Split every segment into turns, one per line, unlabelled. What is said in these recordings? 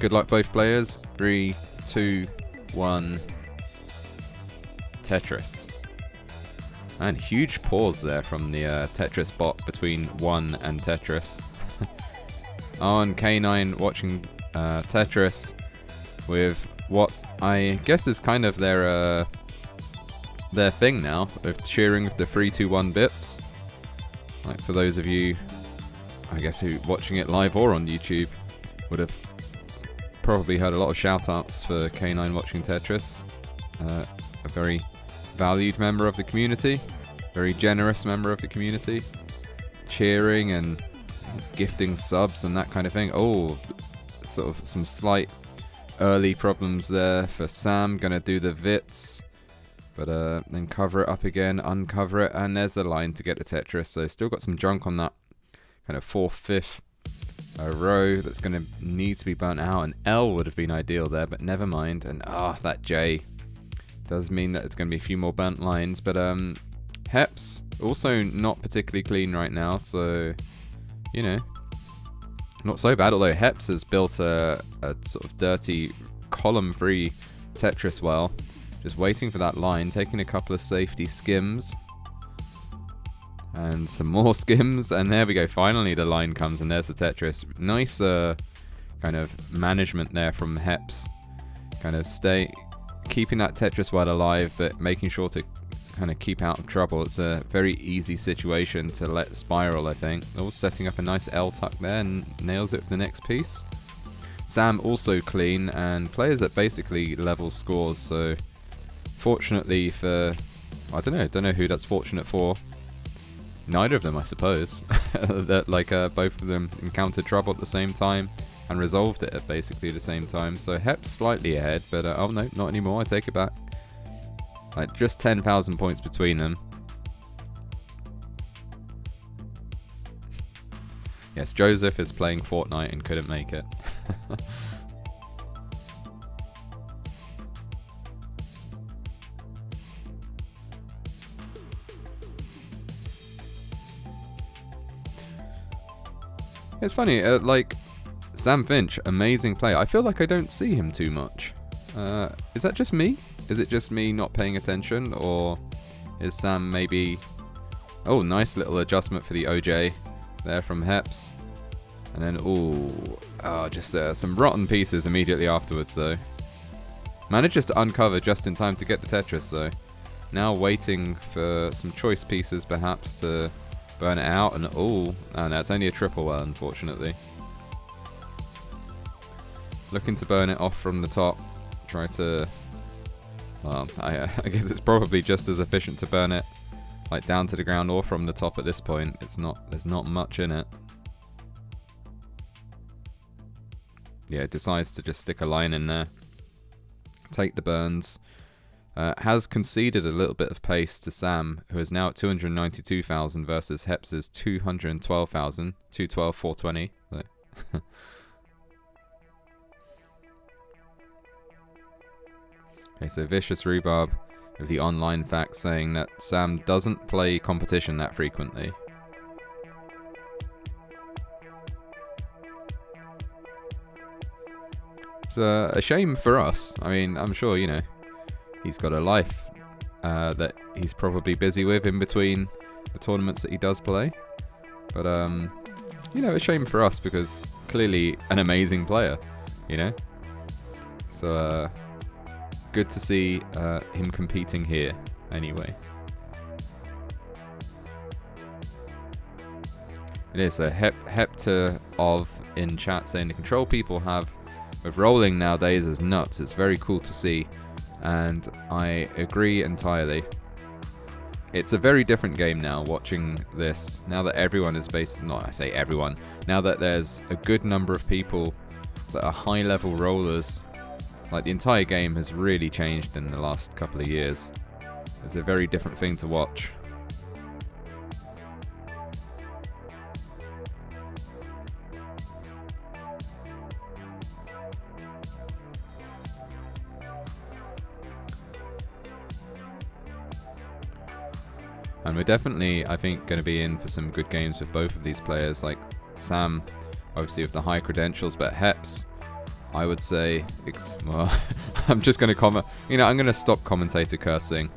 Good luck, both players. 3, 2, 1. Tetris. And huge pause there from the Tetris bot between 1 and Tetris. Oh, and K9 watching Tetris with what I guess is kind of their thing now, of cheering with the 3, 2, 1 bits. Like, for those of you, I guess, who watching it live or on YouTube would have probably heard a lot of shout-outs for K9 watching Tetris. A very valued member of the community, very generous member of the community, cheering and gifting subs and that kind of thing. Oh, sort of some slight early problems there for Sam. Gonna do the Vits, but then cover it up again, uncover it, and there's a line to get the Tetris. So still got some junk on that kind of 4th, 5th row that's going to need to be burnt out. An L would have been ideal there, but never mind. And that J does mean that it's going to be a few more burnt lines. But Heps also not particularly clean right now, so you know, not so bad. Although Heps has built a sort of dirty column-free Tetris well, just waiting for that line, taking a couple of safety skims. And some more skims, and there we go. Finally the line comes, and there's the Tetris. Nice kind of management there from Heps. Kind of keeping that Tetris well alive, but making sure to kind of keep out of trouble. It's a very easy situation to let spiral, I think. Oh, setting up a nice L tuck there, and nails it with the next piece. Sam also clean, and players at basically level scores, so fortunately for... I don't know who that's fortunate for. Neither of them, I suppose. That both of them encountered trouble at the same time and resolved it at basically the same time. So Heps slightly ahead, but oh no, not anymore. I take it back. Like just 10,000 points between them. Yes, Joseph is playing Fortnite and couldn't make it. It's funny, like, Sam Finch, amazing player. I feel like I don't see him too much. Is that just me? Is it just me not paying attention? Or is Sam maybe... Oh, nice little adjustment for the OJ there from Heps. And then, just some rotten pieces immediately afterwards, though. Manages to uncover just in time to get the Tetris, though. Now waiting for some choice pieces, perhaps, to... burn it out, and no, it's only a triple well, unfortunately. Looking to burn it off from the top. Try to... Well, I guess it's probably just as efficient to burn it like down to the ground or from the top at this point. There's not much in it. Yeah, decides to just stick a line in there. Take the burns. Has conceded a little bit of pace to Sam, who is now at 292,000 versus Heps' 212,000. 212, 420. Okay, so Vicious Rhubarb with the online fact saying that Sam doesn't play competition that frequently. It's a shame for us. I mean, I'm sure, you know, he's got a life that he's probably busy with in between the tournaments that he does play. But, you know, a shame for us because clearly an amazing player, you know? So, good to see him competing here anyway. It is a Hepta of in chat saying the control people have with rolling nowadays is nuts. It's very cool to see. And I agree entirely. It's a very different game now watching this. Now that everyone is I say everyone. Now that there's a good number of people that are high level rollers. Like the entire game has really changed in the last couple of years. It's a very different thing to watch. And we're definitely, I think, going to be in for some good games with both of these players. Like Sam, obviously with the high credentials, but Heps I would say, well, I'm just going to comment. You know, I'm going to stop commentator cursing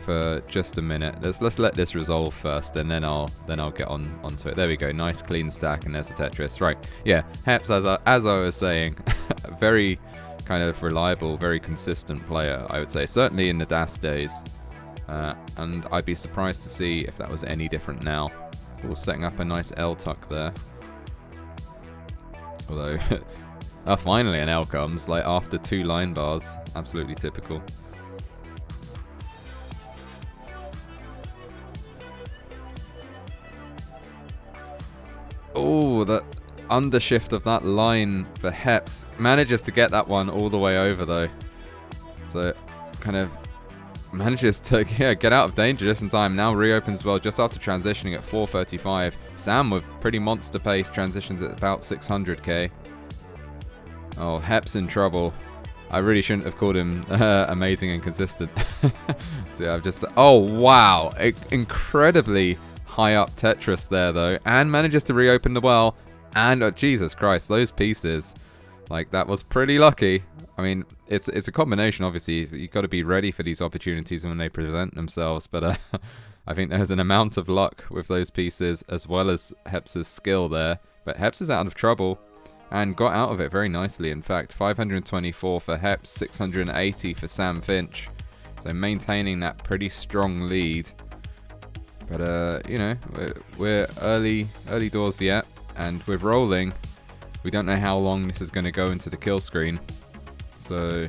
for just a minute. Let's let this resolve first, and then I'll get onto it. There we go. Nice clean stack, and there's a Tetris. Right. Yeah. Heps, as I was saying, very kind of reliable, very consistent player, I would say. Certainly in the DAS days. And I'd be surprised to see if that was any different now. We're setting up a nice L tuck there. Although, finally an L comes, like after 2 line bars. Absolutely typical. Oh, the undershift of that line for Heps. Manages to get that one all the way over though. So, kind of manages to get out of danger just in time. Now reopens well just after transitioning at 4:35. Sam with pretty monster pace transitions at about 600k. Oh, Heps in trouble. I really shouldn't have called him amazing and consistent. So yeah, I've just... Oh, wow. Incredibly high up Tetris there, though. And manages to reopen the well. And, oh, Jesus Christ, those pieces. Like, that was pretty lucky. I mean, it's a combination, obviously. You've got to be ready for these opportunities when they present themselves. But I think there's an amount of luck with those pieces, as well as Heps' skill there. But Heps is out of trouble. And got out of it very nicely, in fact. 524 for Heps, 680 for Sam Finch. So maintaining that pretty strong lead. But, you know, we're early doors yet. And we're rolling. We don't know how long this is going to go into the kill screen. So,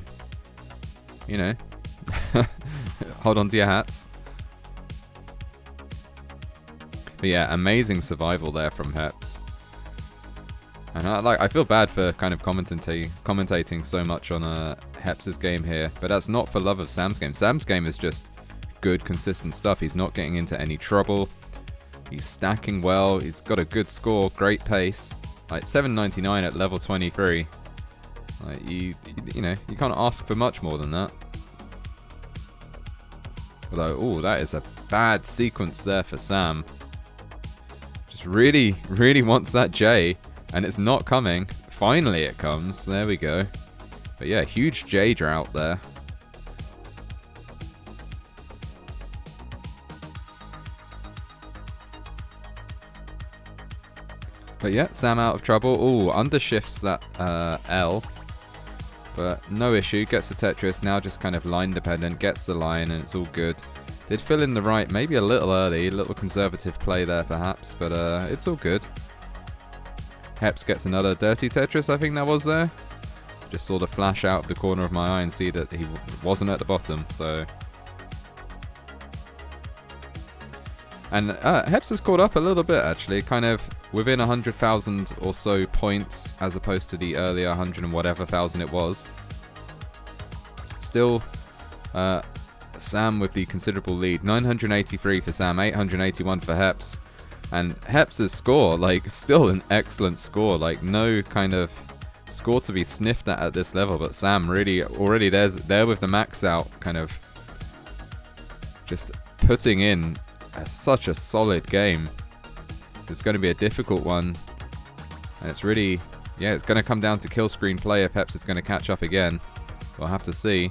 you know, hold on to your hats. But yeah, amazing survival there from Heps. And I feel bad for kind of commentating so much on Heps' game here, but that's not for love of Sam's game. Sam's game is just good, consistent stuff. He's not getting into any trouble. He's stacking well. He's got a good score, great pace. Like 799 at level 23. Like you know, you can't ask for much more than that. Although, oh, that is a bad sequence there for Sam. Just really, really wants that J. And it's not coming. Finally it comes. There we go. But yeah, huge J drought there. But yeah, Sam out of trouble. Ooh, undershifts that L. But no issue. Gets the Tetris. Now just kind of line dependent. Gets the line and it's all good. Did fill in the right. Maybe a little early. A little conservative play there perhaps. But it's all good. Heps gets another dirty Tetris, I think that was there. Just saw the flash out of the corner of my eye and see that he wasn't at the bottom, so... And Heps has caught up a little bit, actually, kind of within 100,000 or so points, as opposed to the earlier 100 and whatever thousand it was. Still, Sam with the considerable lead. 983 for Sam, 881 for Heps. And Heps' score, like, still an excellent score. Like, no kind of score to be sniffed at this level. But Sam really already there with the max out, kind of just putting in such a solid game. It's going to be a difficult one. And it's really, yeah, it's going to come down to kill screen play if Heps is going to catch up again. We'll have to see.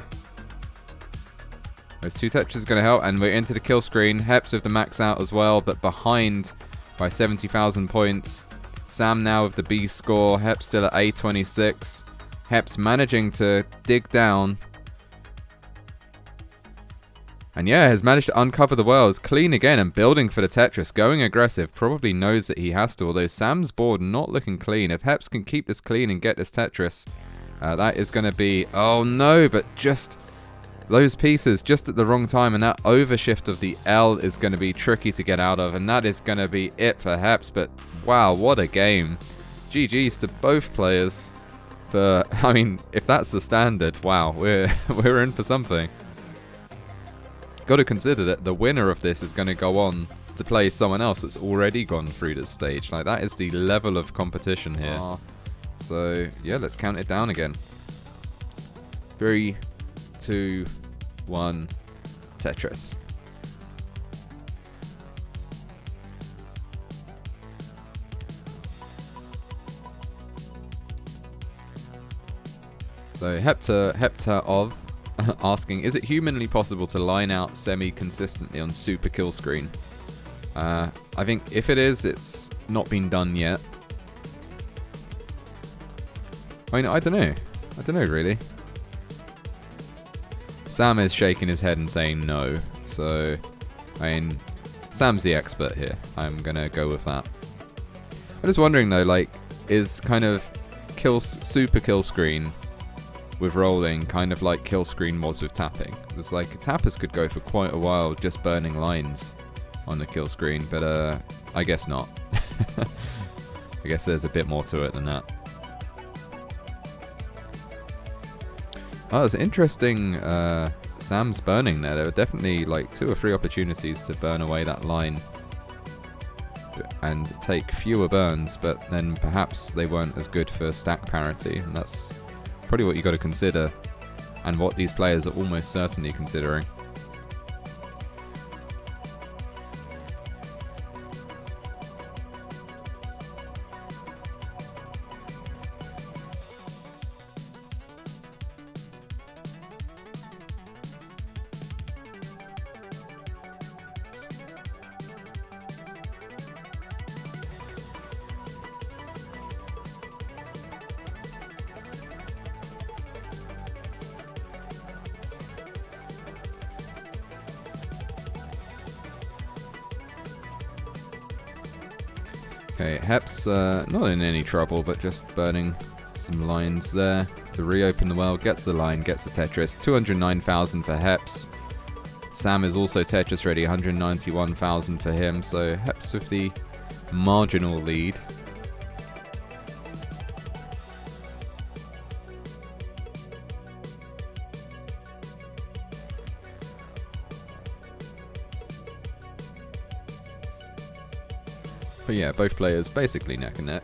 Those 2 Tetris is going to help. And we're into the kill screen. Heps with the max out as well, but behind by 70,000 points. Sam now with the B score. Heps still at A26. Heps managing to dig down. And yeah, has managed to uncover the wells. Clean again and building for the Tetris. Going aggressive. Probably knows that he has to. Although Sam's board not looking clean. If Heps can keep this clean and get this Tetris, that is going to be... Oh no, but just... those pieces just at the wrong time, and that overshift of the L is going to be tricky to get out of, and that is going to be it for Heps. But wow, what a game. GG's to both players. For, I mean, if that's the standard, wow, we're in for something. Got to consider that the winner of this is going to go on to play someone else that's already gone through this stage. Like, that is the level of competition here. So, yeah, let's count it down again. 3, 2, 1, Tetris. So Hepta of asking, is it humanly possible to line out semi-consistently on super kill screen? I think if it is, it's not been done yet. I mean, I don't know. I don't know, really. Sam is shaking his head and saying no. So, I mean, Sam's the expert here. I'm going to go with that. I'm just wondering, though, like, is kind of super kill screen with rolling kind of like kill screen was with tapping? It's like tappers could go for quite a while just burning lines on the kill screen, but I guess not. I guess there's a bit more to it than that. Oh, it's interesting. Sam's burning there. There were definitely like 2 or 3 opportunities to burn away that line and take fewer burns, but then perhaps they weren't as good for stack parity, and that's probably what you got to consider, and what these players are almost certainly considering. Okay, Heps not in any trouble, but just burning some lines there to reopen the well. Gets the line, gets the Tetris. 209,000 for Heps. Sam is also Tetris ready, 191,000 for him. So Heps with the marginal lead. But yeah, both players basically neck and neck.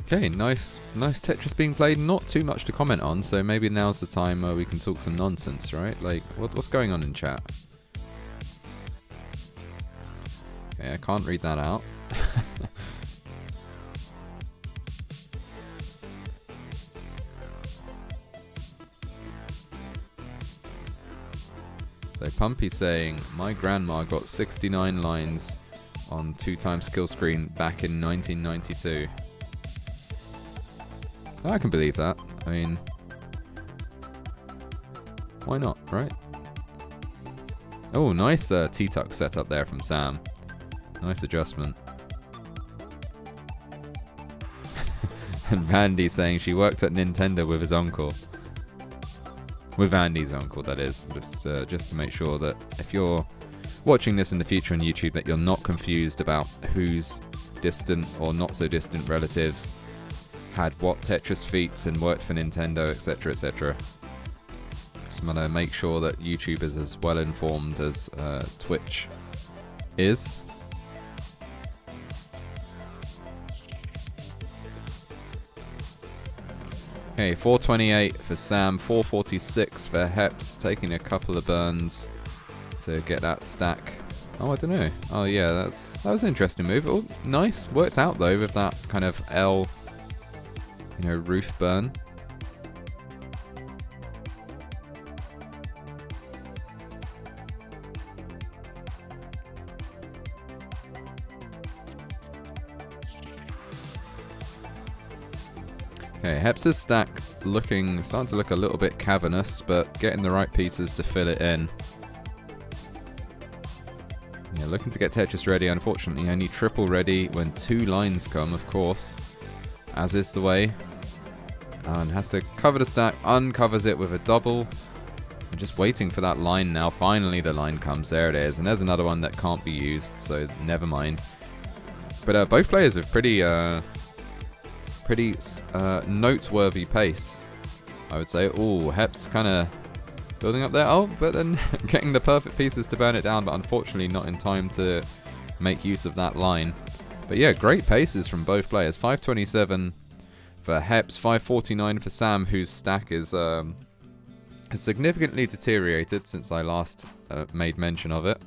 Okay, nice Tetris being played. Not too much to comment on, so maybe now's the time where we can talk some nonsense, right? Like, what's going on in chat? Okay, I can't read that out. So Pumpy saying, my grandma got 69 lines on 2x kill screen back in 1992. I can believe that. I mean, why not, right? Oh, nice T-Tuck setup there from Sam. Nice adjustment. And Vandy saying she worked at Nintendo with his uncle. With Andy's uncle, that is. Just to make sure that if you're watching this in the future on YouTube, that you're not confused about whose distant or not so distant relatives had what Tetris feats and worked for Nintendo, etc, etc. Just want to make sure that YouTube is as well informed as Twitch is. Okay, 428 for Sam, 446 for Heps, taking a couple of burns to get that stack. Oh, I don't know. Oh yeah, that was an interesting move. Oh, nice, worked out though with that kind of L, roof burn. Okay, Heps' stack starting to look a little bit cavernous, but getting the right pieces to fill it in. Yeah, looking to get Tetris ready. Unfortunately, only triple ready when 2 lines come, of course, as is the way. And has to cover the stack, uncovers it with a double. I'm just waiting for that line now. Finally, the line comes. There it is. And there's another one that can't be used, so never mind. But both players with pretty noteworthy pace, I would say. Oh, Heps kind of building up there. Oh, but then getting the perfect pieces to burn it down, but unfortunately not in time to make use of that line. But yeah, great paces from both players. 527 for Hepps, 549 for Sam, whose stack is has significantly deteriorated since I last made mention of it.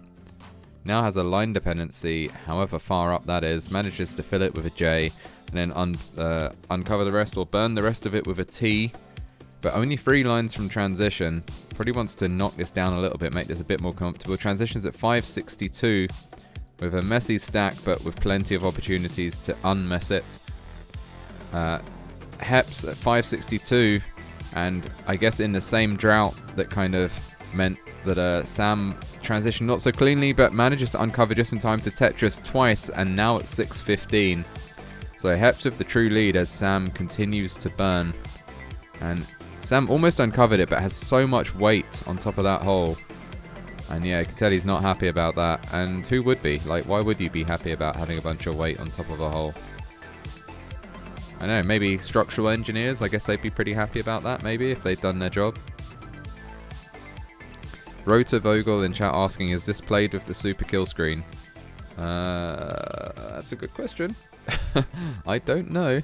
Now has a line dependency, however far up that is, manages to fill it with a J, and then uncover the rest or burn the rest of it with a T. But only 3 lines from transition. Probably wants to knock this down a little bit, make this a bit more comfortable. Transitions at 562 with a messy stack, but with plenty of opportunities to unmess it. Heps at 562, and I guess in the same drought that kind of meant that Sam transitioned not so cleanly, but manages to uncover just in time to Tetris twice, and now at 615. So Heps with the true lead as Sam continues to burn. And Sam almost uncovered it, but has so much weight on top of that hole. And yeah, I can tell he's not happy about that. And who would be? Like, why would you be happy about having a bunch of weight on top of a hole? I don't know, maybe structural engineers, I guess they'd be pretty happy about that, maybe, if they'd done their job. Rota Vogel in chat asking, is this played with the super kill screen? That's a good question. I don't know.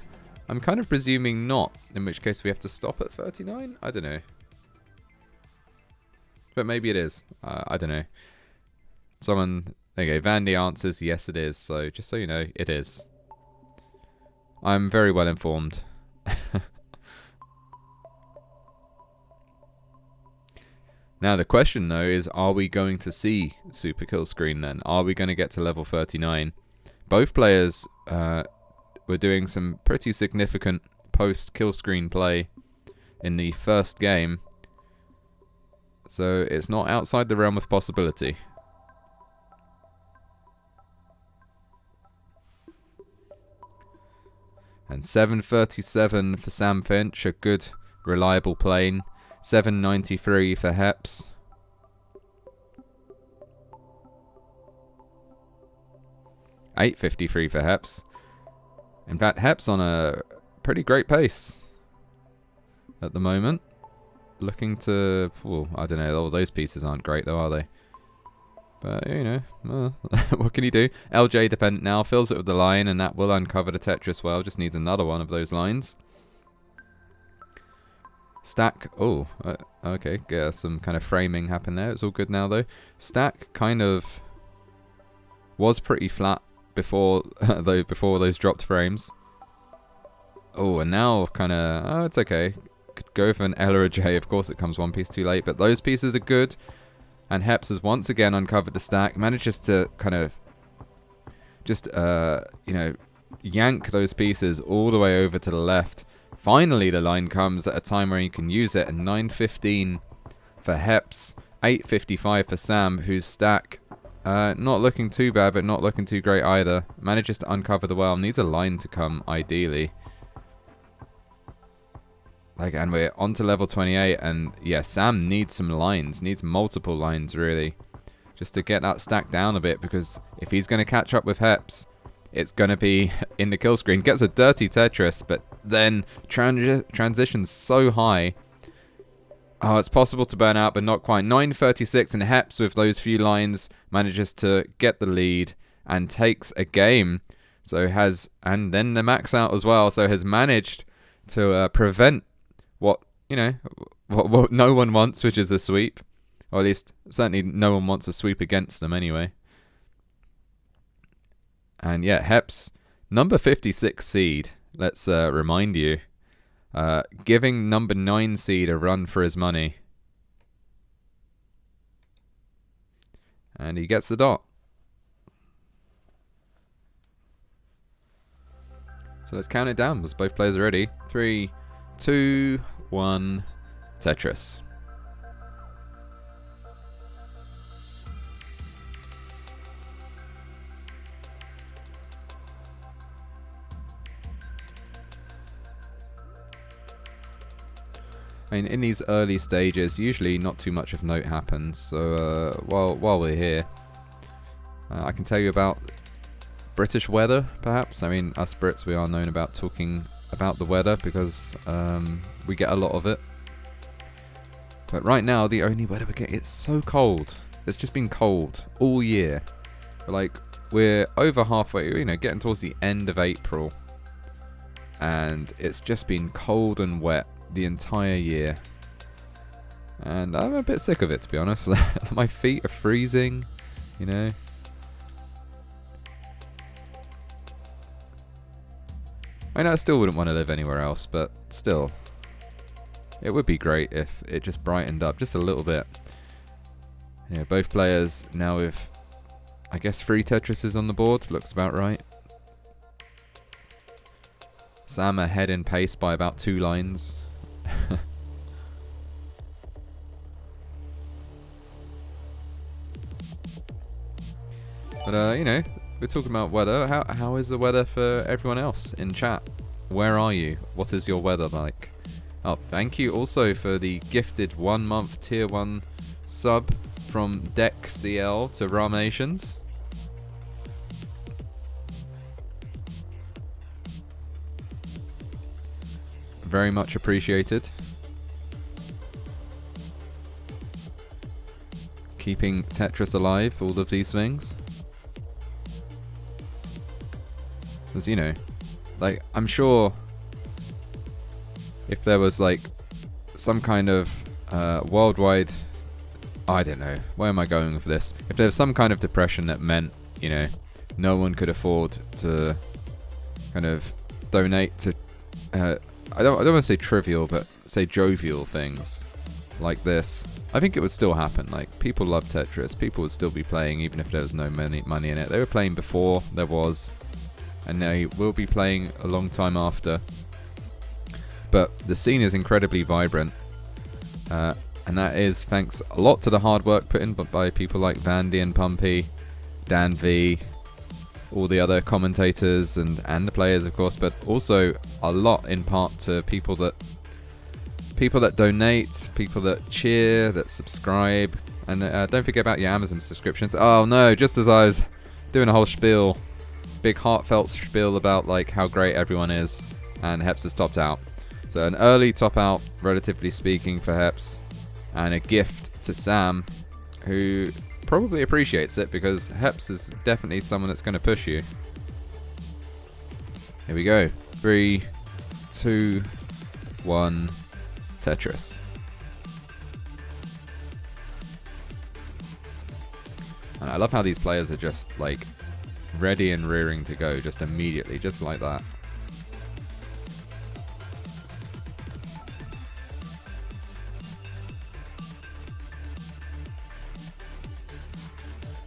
I'm kind of presuming not, in which case we have to stop at 39? I don't know. But maybe it is. I don't know. Someone... There you go. Vandy answers, yes it is. So, just so you know, it is. I'm very well informed. Now the question though is, are we going to see super kill screen then? Are we going to get to level 39? Both players were doing some pretty significant post kill screen play in the first game, so it's not outside the realm of possibility. And 737 for Sam Finch, a good reliable plane. 793 for Heps. $8.53 for Heps. In fact, Heps on a pretty great pace at the moment. Looking to... Well, I don't know. All those pieces aren't great though, are they? But, you know, what can he do? LJ dependent now. Fills it with the line, and that will uncover the Tetris well. Just needs another one of those lines. Stack... Oh, okay. Yeah, some kind of framing happened there. It's all good now, though. Stack kind of was pretty flat before before those dropped frames. Oh, and now kind of... Oh, it's okay. Could go for an L or a J. Of course, it comes one piece too late, but those pieces are good. And Heps has once again uncovered the stack. Manages to kind of just, you know, yank those pieces all the way over to the left. Finally, the line comes at a time where you can use it. And 9.15 for Heps. 8.55 for Sam, whose stack... not looking too bad, but not looking too great either. Manages to uncover the well. Needs a line to come, ideally. Like, and we're on to level 28, and yeah, Sam needs some lines. Needs multiple lines, really. Just to get that stack down a bit, because if he's going to catch up with Heps, it's going to be in the kill screen. Gets a dirty Tetris, but then transitions so high. Oh, it's possible to burn out, but not quite. 9.36, and Heps, with those few lines, manages to get the lead and takes a game. So has, and then the max out as well, so has managed to prevent what, you know, what no one wants, which is a sweep. Or at least, certainly no one wants a sweep against them anyway. And yeah, Heps, number 56 seed, let's remind you. Giving number 9 seed a run for his money. And he gets the dot. So let's count it down, because both players are ready. 3, 2, 1, Tetris. I mean, in these early stages, usually not too much of note happens. So while we're here, I can tell you about British weather, perhaps. I mean, us Brits, we are known about talking about the weather because we get a lot of it. But right now, the only weather we get, it's so cold. It's just been cold all year. Like, we're over halfway, getting towards the end of April. And it's just been cold and wet the entire year. And I'm a bit sick of it, to be honest. My feet are freezing, I know I still wouldn't want to live anywhere else, but still. It would be great if it just brightened up just a little bit. Both players now with, I guess, 3 Tetrises on the board. Looks about right. Sam ahead in pace by about 2 lines. But, we're talking about weather. How is the weather for everyone else in chat? Where are you? What is your weather like? Oh, thank you also for the gifted 1 month tier 1 sub from DeckCL to Ramations. Very much appreciated. Keeping Tetris alive, all of these things. Because, like, I'm sure if there was, like, some kind of worldwide... I don't know. Where am I going with this? If there was some kind of depression that meant, no one could afford to kind of donate to... I don't want to say trivial, but say jovial things like this. I think it would still happen. Like, people love Tetris. People would still be playing even if there was no money in it. They were playing before there was, and they will be playing a long time after. But the scene is incredibly vibrant, and that is thanks a lot to the hard work put in by people like Vandy and Pumpy, Dan V, all the other commentators and the players, of course, but also a lot in part to people that donate, people that cheer, that subscribe, and don't forget about your Amazon subscriptions. Oh no, just as I was doing a whole spiel, big heartfelt spiel about like how great everyone is, and Heps has topped out. So an early top out, relatively speaking, for Heps, and a gift to Sam, who probably appreciates it because Heps is definitely someone that's going to push you. Here we go. 3, 2, 1, Tetris. And I love how these players are just like ready and rearing to go just immediately, just like that.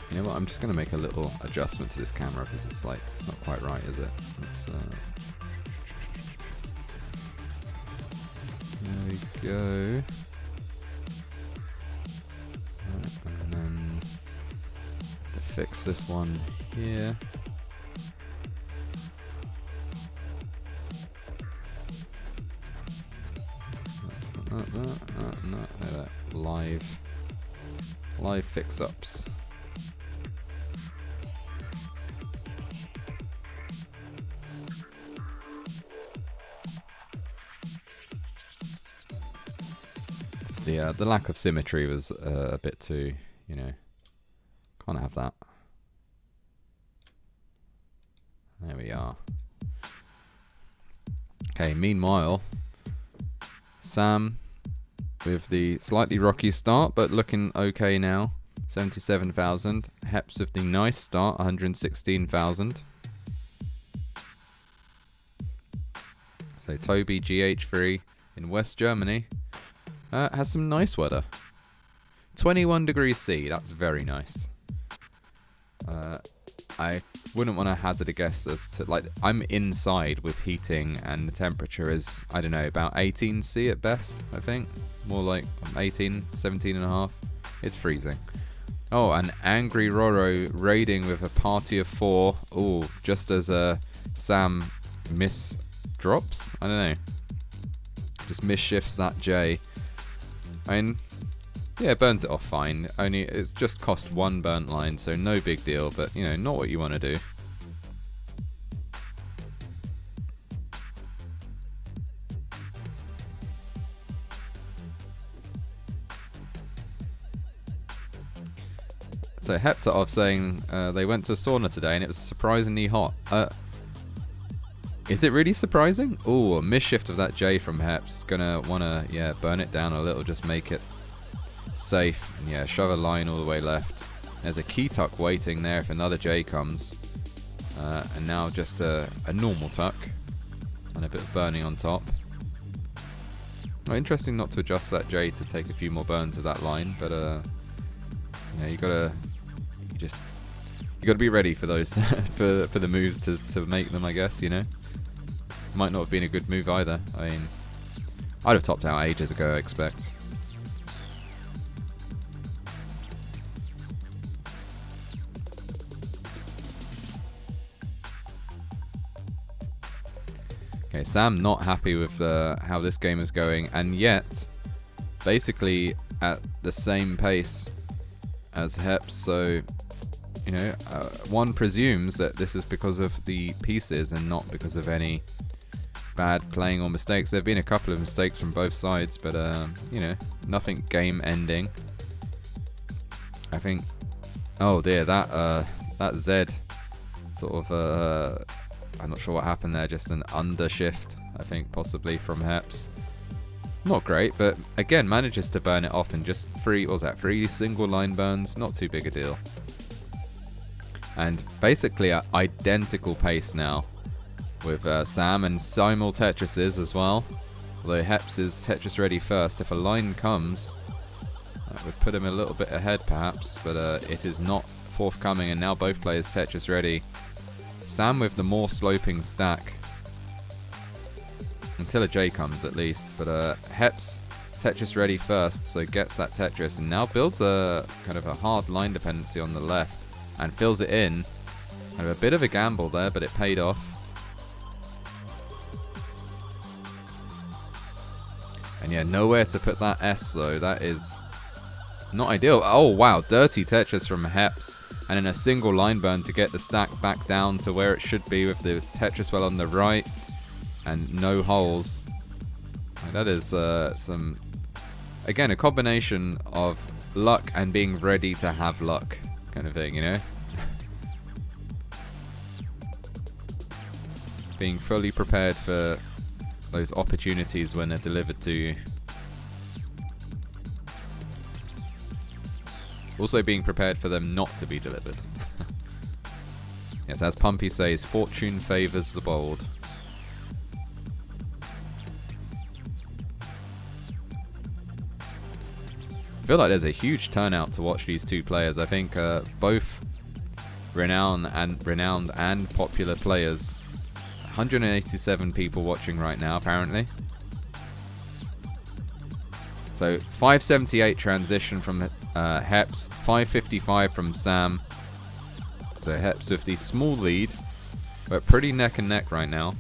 You know what, I'm just going to make a little adjustment to this camera because it's like, it's not quite right, is it? There we go. And then to fix this one here. No, live fix-ups. The lack of symmetry was a bit too, can't have that. There we are. Okay, meanwhile, Sam with the slightly rocky start, but looking okay now, 77,000. Heps with the nice start, 116,000. So Toby GH3 in West Germany has some nice weather. 21 degrees C, that's very nice. I wouldn't want to hazard a guess as to, like, I'm inside with heating and the temperature is, I don't know, about 18 C at best, I think. More like 18, 17 and a half. It's freezing. Oh, and Angry Roro raiding with a party of 4. Oh, just as Sam drops? I don't know. Just misshifts that J. I mean, yeah, burns it off fine. Only it's just cost 1 burnt line, so no big deal, but not what you want to do. So Heps are off saying they went to a sauna today and it was surprisingly hot. Is it really surprising? Oh, a misshift of that J from Heps. Gonna wanna, yeah, burn it down a little, just make it safe. And yeah, shove a line all the way left. There's a key tuck waiting there if another J comes. And now just a normal tuck. And a bit of burning on top. Well, interesting not to adjust that J to take a few more burns of that line, but yeah, you gotta be ready for those for the moves to make them, I guess, you know. Might not have been a good move either. I mean, I'd have topped out ages ago, I expect. Okay, Sam not happy with how this game is going, and yet basically at the same pace as Heps, so you know, one presumes that this is because of the pieces and not because of any bad playing or mistakes. There have been a couple of mistakes from both sides, but you know, nothing game ending. I think, oh dear, that Z sort of I'm not sure what happened there, just an undershift, I think, possibly from Heps. Not great, but again, manages to burn it off in just three single line burns, not too big a deal. And basically an identical pace now with Sam, and simul Tetrises as well. Although Heps is Tetris ready first. If a line comes, that would put him a little bit ahead perhaps, but it is not forthcoming, and now both players Tetris ready. Sam with the more sloping stack. Until a J comes at least, but Heps Tetris ready first, so gets that Tetris, and now builds a kind of a hard line dependency on the left, and fills it in. Kind of a bit of a gamble there, but it paid off. And yeah, nowhere to put that S though, that is not ideal. Oh wow, dirty Tetris from Heps, and in a single line burn to get the stack back down to where it should be with the Tetris well on the right. And no holes. That is again, a combination of luck and being ready to have luck kind of thing, you know? Being fully prepared for those opportunities when they're delivered to you. Also being prepared for them not to be delivered. Yes, as Pumpy says, fortune favours the bold. I feel like there's a huge turnout to watch these two players. I think both renowned and popular players. 187 people watching right now, apparently. So 578 transition from Heps, 555 from Sam. So Heps with the small lead, but pretty neck and neck right now.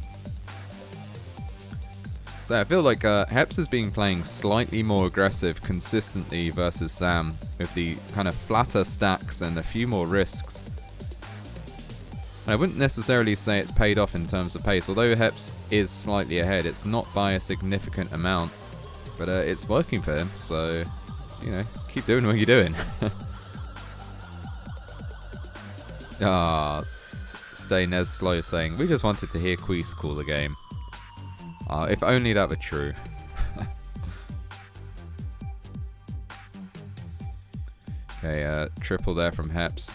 So I feel like Heps has been playing slightly more aggressive consistently versus Sam, with the kind of flatter stacks and a few more risks. And I wouldn't necessarily say it's paid off in terms of pace, although Heps is slightly ahead. It's not by a significant amount, but it's working for him, so, you know, keep doing what you're doing. Stay Nez Slow saying, we just wanted to hear Cwiiis call the game. If only that were true. Okay, triple there from Heps.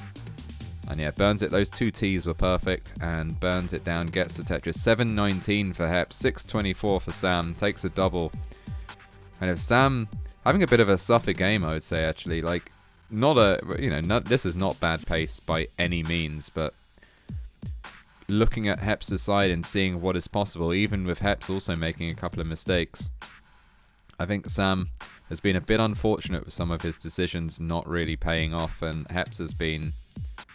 And yeah, burns it. Those two T's were perfect. And burns it down, gets the Tetris. 719 for Heps, 624 for Sam. Takes a double. And if Sam, having a bit of a suffer game, I would say, actually. Like, not a, you know, this is not bad pace by any means, but looking at Heps' side and seeing what is possible, even with Heps also making a couple of mistakes. I think Sam has been a bit unfortunate with some of his decisions not really paying off, and Heps has been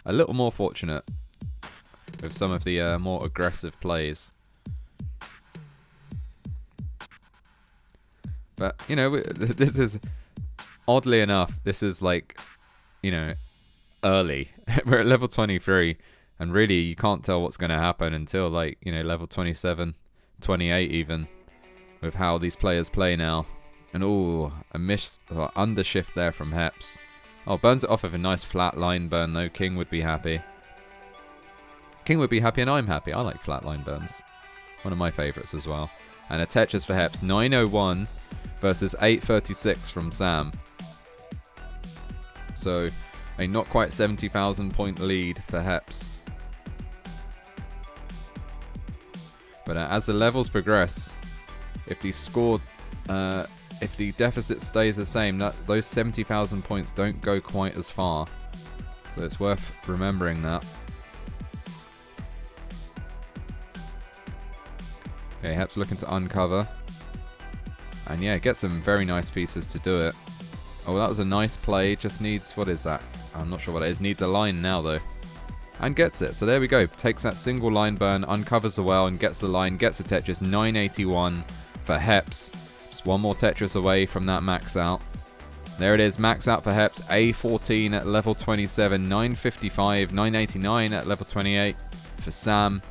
a little more fortunate with some of the more aggressive plays. But, you know, this is, oddly enough, this is like, you know, early. We're at level 23. And really, you can't tell what's going to happen until, like, you know, level 27, 28 even, with how these players play now. And, ooh, a undershift there from Heps. Oh, burns it off with a nice flat line burn, though. King would be happy. King would be happy and I'm happy. I like flat line burns. One of my favourites as well. And a Tetris for Hepps. 901 versus 836 from Sam. So, a not quite 70,000 point lead for Hepps. But as the levels progress, if the score, if the deficit stays the same, those 70,000 points don't go quite as far. So it's worth remembering that. Okay, Hepps looking to uncover. And yeah, get some very nice pieces to do it. Oh, that was a nice play. Just needs, what is that? I'm not sure what it is. Needs a line now, though. And gets it. So there we go. Takes that single line burn, uncovers the well, and gets the line. Gets the Tetris. 981 for Hepps. Just one more Tetris away from that max out. There it is. Max out for Hepps. A14 at level 27. 955. 989 at level 28 for Sam.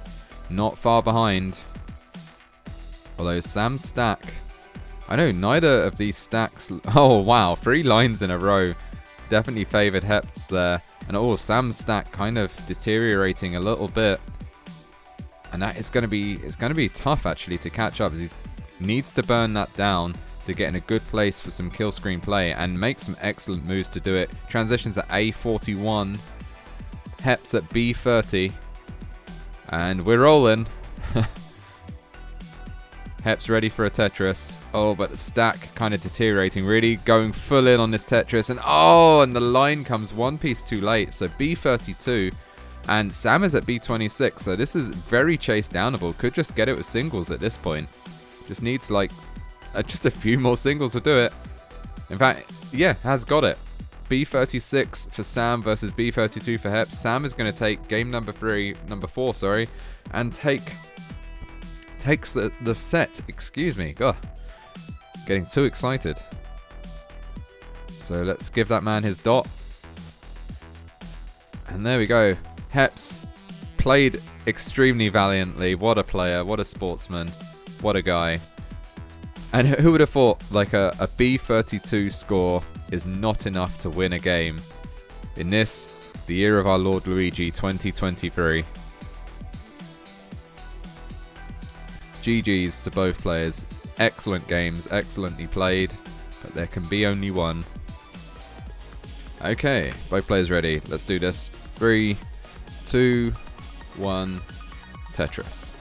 Not far behind. Although Sam's stack... I know neither of these stacks... Oh, wow. 3 lines in a row. Definitely favoured Hepps there. And oh, Sam's stack kind of deteriorating a little bit. And that is going to be... It's going to be tough, actually, to catch up. As he needs to burn that down to get in a good place for some kill screen play. And make some excellent moves to do it. Transitions at A41. Hepps at B30. And we're rolling. Hepps ready for a Tetris. Oh, but the stack kind of deteriorating. Really going full in on this Tetris. And oh, and the line comes one piece too late. So B32. And Sam is at B26. So this is very Chasedownable. Could just get it with singles at this point. Just needs like just a few more singles will do it. In fact, yeah, has got it. B36 for Sam versus B32 for Hepps. Sam is going to take game number 4, sorry, and takes the set. Excuse me. God, getting too excited. So let's give that man his dot. And there we go. Hepps played extremely valiantly. What a player. What a sportsman. What a guy. And who would have thought like a B32 score is not enough to win a game in this, the year of our Lord Luigi 2023. GG's to both players. Excellent games, excellently played, but there can be only one. Okay, both players ready. Let's do this. 3, 2, 1, Tetris.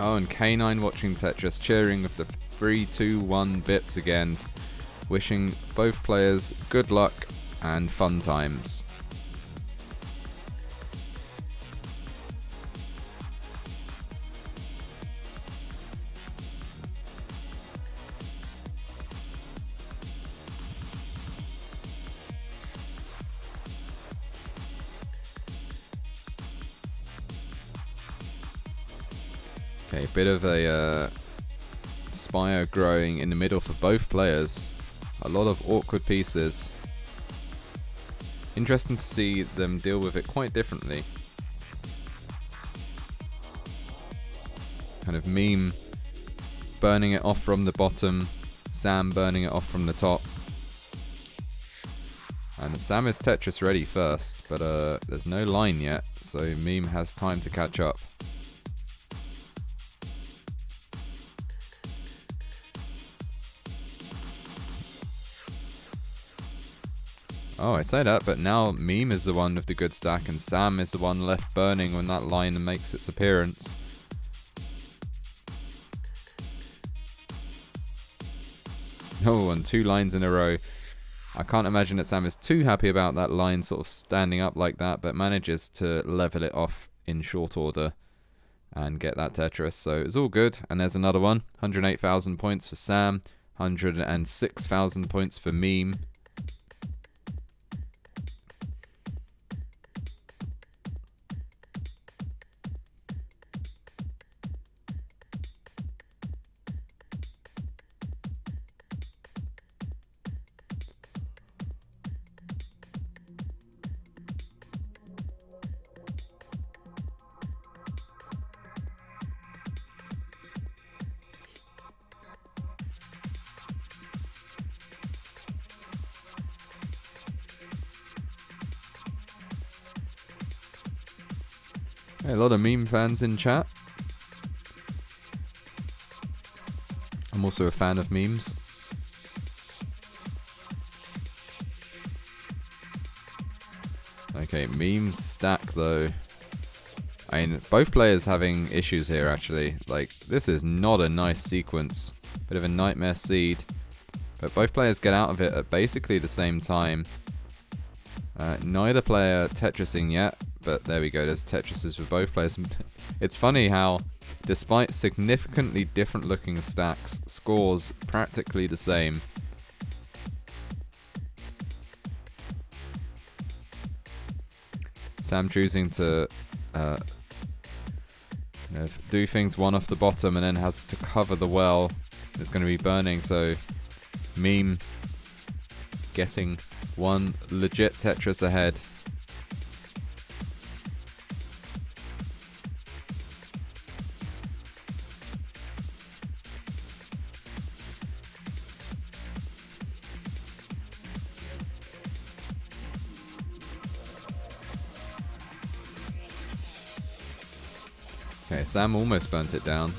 Oh, and K9 watching Tetris, cheering with the 3, 2, 1 bits again. Wishing both players good luck and fun times. Okay, bit of a spire growing in the middle for both players. A lot of awkward pieces. Interesting to see them deal with it quite differently. Kind of Meme burning it off from the bottom, Sam burning it off from the top. And Sam is Tetris ready first, but there's no line yet, so Meme has time to catch up. Oh, I say that, but now Meme is the one with the good stack and Sam is the one left burning when that line makes its appearance. Oh, and 2 lines in a row. I can't imagine that Sam is too happy about that line sort of standing up like that, but manages to level it off in short order and get that Tetris. So it's all good. And there's another one. 108,000 points for Sam. 106,000 points for Meme. A lot of meme fans in chat. I'm also a fan of memes. Okay, meme stack though. I mean, both players having issues here actually. Like, this is not a nice sequence. Bit of a nightmare seed. But both players get out of it at basically the same time. Neither player Tetrising yet, but there we go, there's Tetrises for both players. It's funny how, despite significantly different looking stacks, scores practically the same. Sam choosing to do things one off the bottom and then has to cover the well. It's going to be burning, so meme getting one legit Tetris ahead. Okay, Sam almost burnt it down.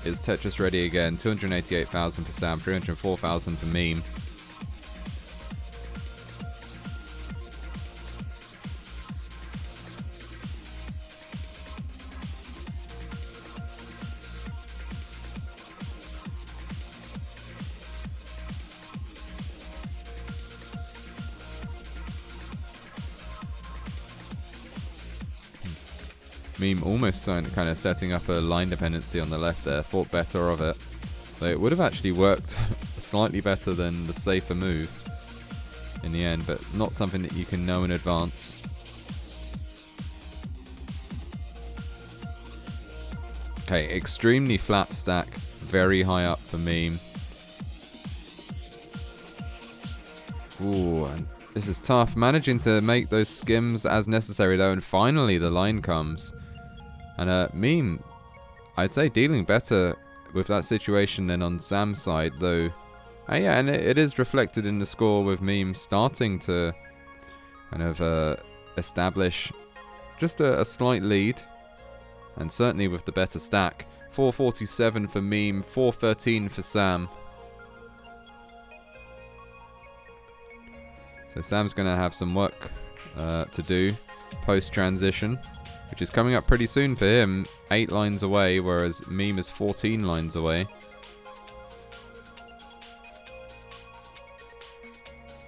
Is Tetris ready again? 288,000 for Sam, 304,000 for meme. Meme almost kind of setting up a line dependency on the left there. Thought better of it. So it would have actually worked slightly better than the safer move in the end, but not something that you can know in advance. Okay, extremely flat stack. Very high up for meme. Ooh, and this is tough. Managing to make those skims as necessary though, and finally the line comes. And meme, I'd say dealing better with that situation than on Sam's side, though. Yeah, and it is reflected in the score with meme starting to kind of establish just a slight lead. And certainly with the better stack. 447 for meme, 413 for Sam. So Sam's going to have some work to do post-transition, which is coming up pretty soon for him. 8 lines away, whereas meme is 14 lines away.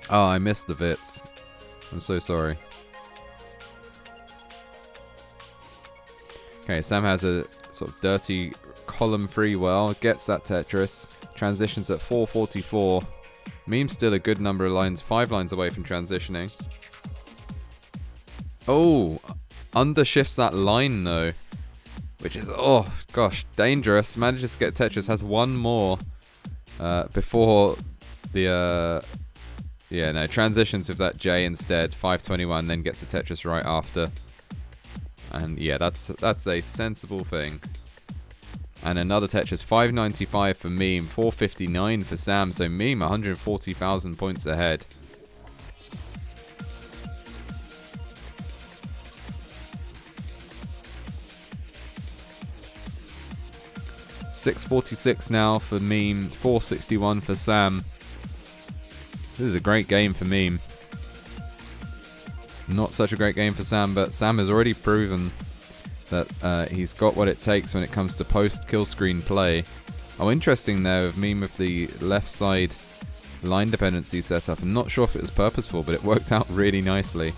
Oh, I missed the bits. I'm so sorry. Okay, Sam has a sort of dirty column free well, gets that Tetris, transitions at 444. Meme's still a good number of lines, 5 lines away from transitioning. Oh, undershifts that line though, which is, oh gosh, dangerous. Manages to get Tetris, has one more before the transitions with that J instead. 521, then gets the Tetris right after, and yeah, that's a sensible thing. And another Tetris, 595 for meme, 459 for Sam. So meme 140,000 points ahead. $646 now for meme, 461 for Sam. This is a great game for meme. Not such a great game for Sam, but Sam has already proven that he's got what it takes when it comes to post-kill screen play. Oh, interesting there with meme with the left side line dependency setup. I'm not sure if it was purposeful, but it worked out really nicely.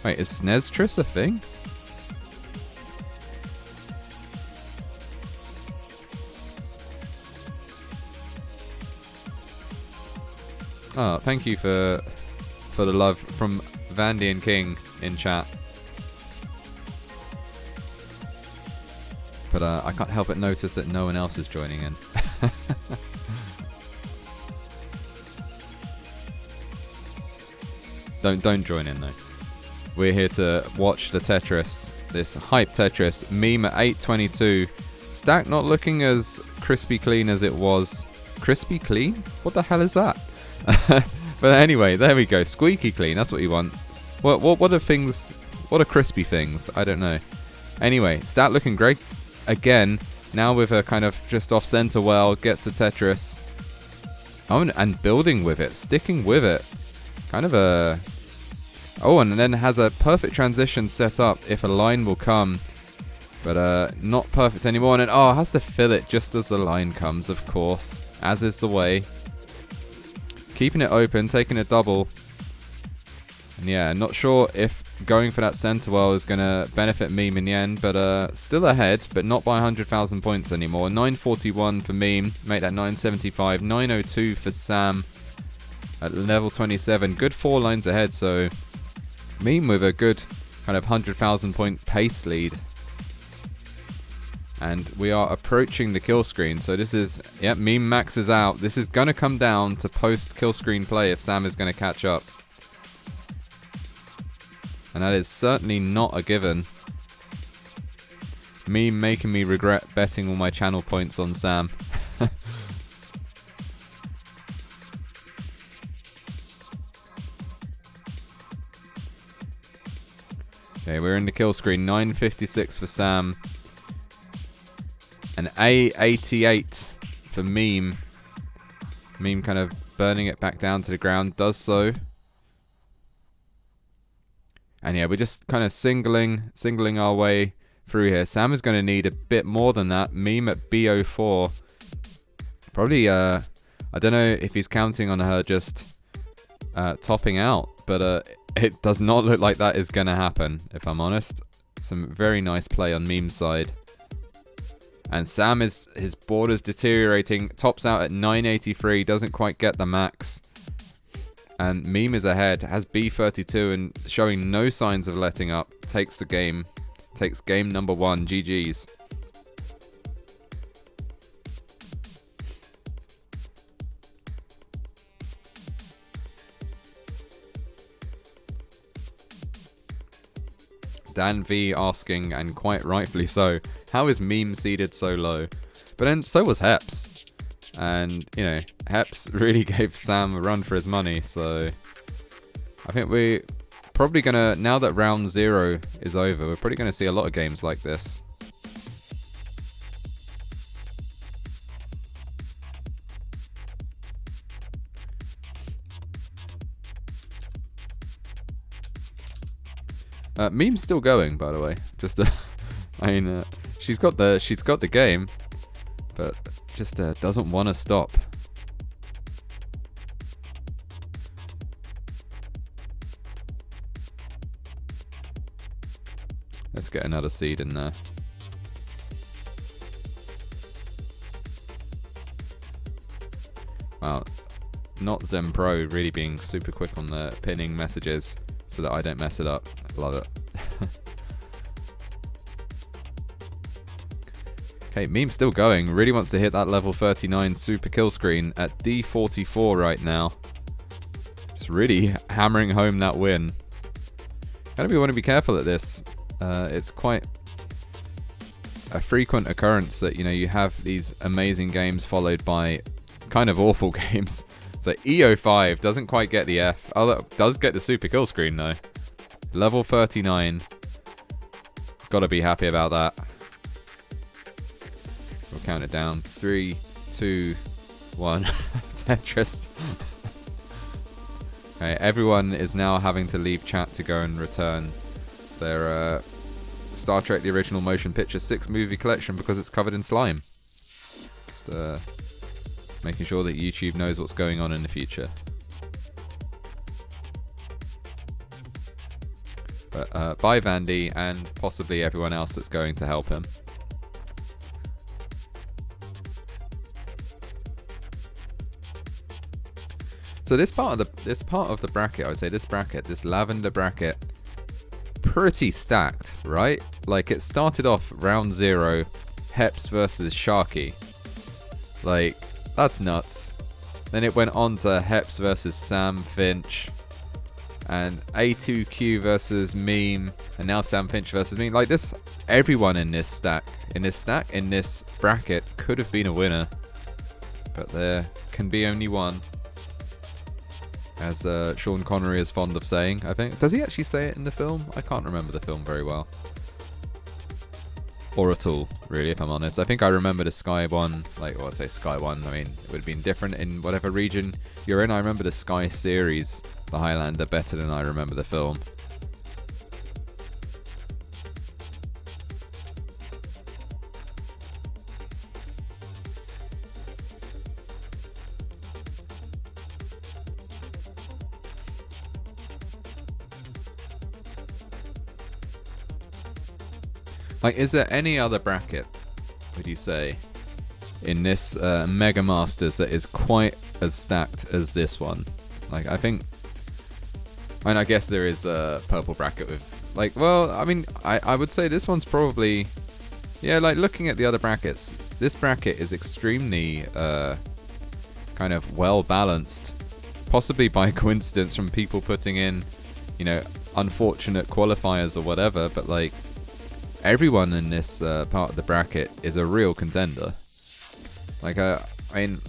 Wait, is Sneztris a thing? Oh, thank you for the love from Vandy and King in chat. But I can't help but notice that no one else is joining in. Don't join in though. We're here to watch the Tetris, this hype Tetris. Meme at 822. Stack not looking as crispy clean as it was Crispy clean? What the hell is that? But anyway, there we go. Squeaky clean. That's what you want. What are things? What are crispy things? I don't know. Anyway, stat looking great. Again, now with a kind of just off center well, gets the Tetris. Oh, and building with it. Sticking with it. Kind of a... Oh, and then has a perfect transition set up if a line will come. But not perfect anymore. And then, oh, has to fill it just as the line comes, of course. As is the way. Keeping it open, taking a double. And yeah, not sure if going for that center well is going to benefit Meme in the end. But still ahead, but not by 100,000 points anymore. 941 for Meme. Make that 975. 902 for Sam at level 27. Good 4 lines ahead, so Meme with a good kind of 100,000 point pace lead. And we are approaching the kill screen. So this is, yep, Meme maxes out. This is going to come down to post kill screen play if Sam is going to catch up. And that is certainly not a given. Meme making me regret betting all my channel points on Sam. Okay, we're in the kill screen. 956 for Sam. And A88 for Meme. Meme kind of burning it back down to the ground. Does so. And yeah, we're just kind of singling our way through here. Sam is going to need a bit more than that. Meme at B04. Probably, I don't know if he's counting on her just topping out. But it does not look like that is going to happen, if I'm honest. Some very nice play on Meme's side. And Sam is, his board is deteriorating. Tops out at 983. Doesn't quite get the max. And Meme is ahead. Has B32 and showing no signs of letting up. Takes the game. Takes game number 1. GG's. Dan V asking, and quite rightfully so, how is Meme seeded so low? But then so was Hepps. And, you know, Hepps really gave Sam a run for his money. So I think we're probably going to, now that round 0 is over, we're probably going to see a lot of games like this. Meme's still going, by the way. Just, I mean, she's got the game, but just doesn't want to stop. Let's get another seed in there. Wow, not Zen Pro really being super quick on the pinning messages so that I don't mess it up. Love it. Okay, Meme's still going. Really wants to hit that level 39 super kill screen at D44 right now. Just really hammering home that win. Kind of want to be careful at this. It's quite a frequent occurrence that, you know, you have these amazing games followed by kind of awful games. So EO5 doesn't quite get the F. Oh, look, does get the super kill screen though. Level 39. Gotta be happy about that. We'll count it down. 3, 2, 1. Tetris. Okay, everyone is now having to leave chat to go and return their Star Trek The Original Motion Picture 6 movie collection because it's covered in slime. Just making sure that YouTube knows what's going on in the future. But bye Vandy and possibly everyone else that's going to help him. So this part of the bracket, I would say this Lavender bracket, pretty stacked, right? Like it started off round 0, Heps versus Sharky. Like that's nuts. Then it went on to Heps versus Sam Finch. And A2Q versus Meme, and now Sam Finch versus Meme. Like this, everyone in this bracket could have been a winner. but there can be only one. As Sean Connery is fond of saying, I think. Does he actually say it in the film? I can't remember the film very well. Or at all, really, if I'm honest. I think I remember the Sky one, like, well, I say Sky one, I mean, it would have been different in whatever region you're in. I remember the Sky series, The Highlander, better than I remember the film. Like, is there any other bracket, would you say, in this Mega Masters that is quite as stacked as this one? Like, I think... I mean, I guess there is a purple bracket with... Like, well, I mean, I would say this one's probably... Yeah, like, looking at the other brackets, this bracket is extremely kind of well-balanced. Possibly by coincidence from people putting in, you know, unfortunate qualifiers or whatever, but, like... Everyone in this part of the bracket is a real contender. Like, I mean,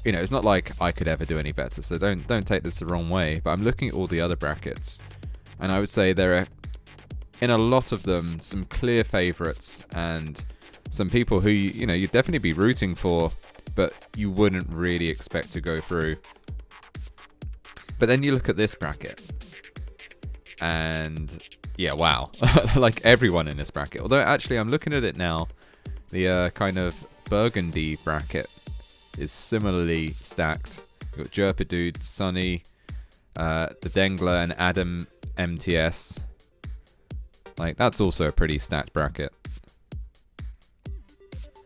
you know, it's not like I could ever do any better, so don't take this the wrong way. But I'm looking at all the other brackets, and I would say there are, in a lot of them, some clear favourites and some people who you know you'd definitely be rooting for, but you wouldn't really expect to go through. But then you look at this bracket, and yeah, wow. Like everyone in this bracket. Although actually I'm looking at it now, the kind of burgundy bracket is similarly stacked. You've got Jerpadude, Sunny, the Dengler and Adam MTS. Like, that's also a pretty stacked bracket.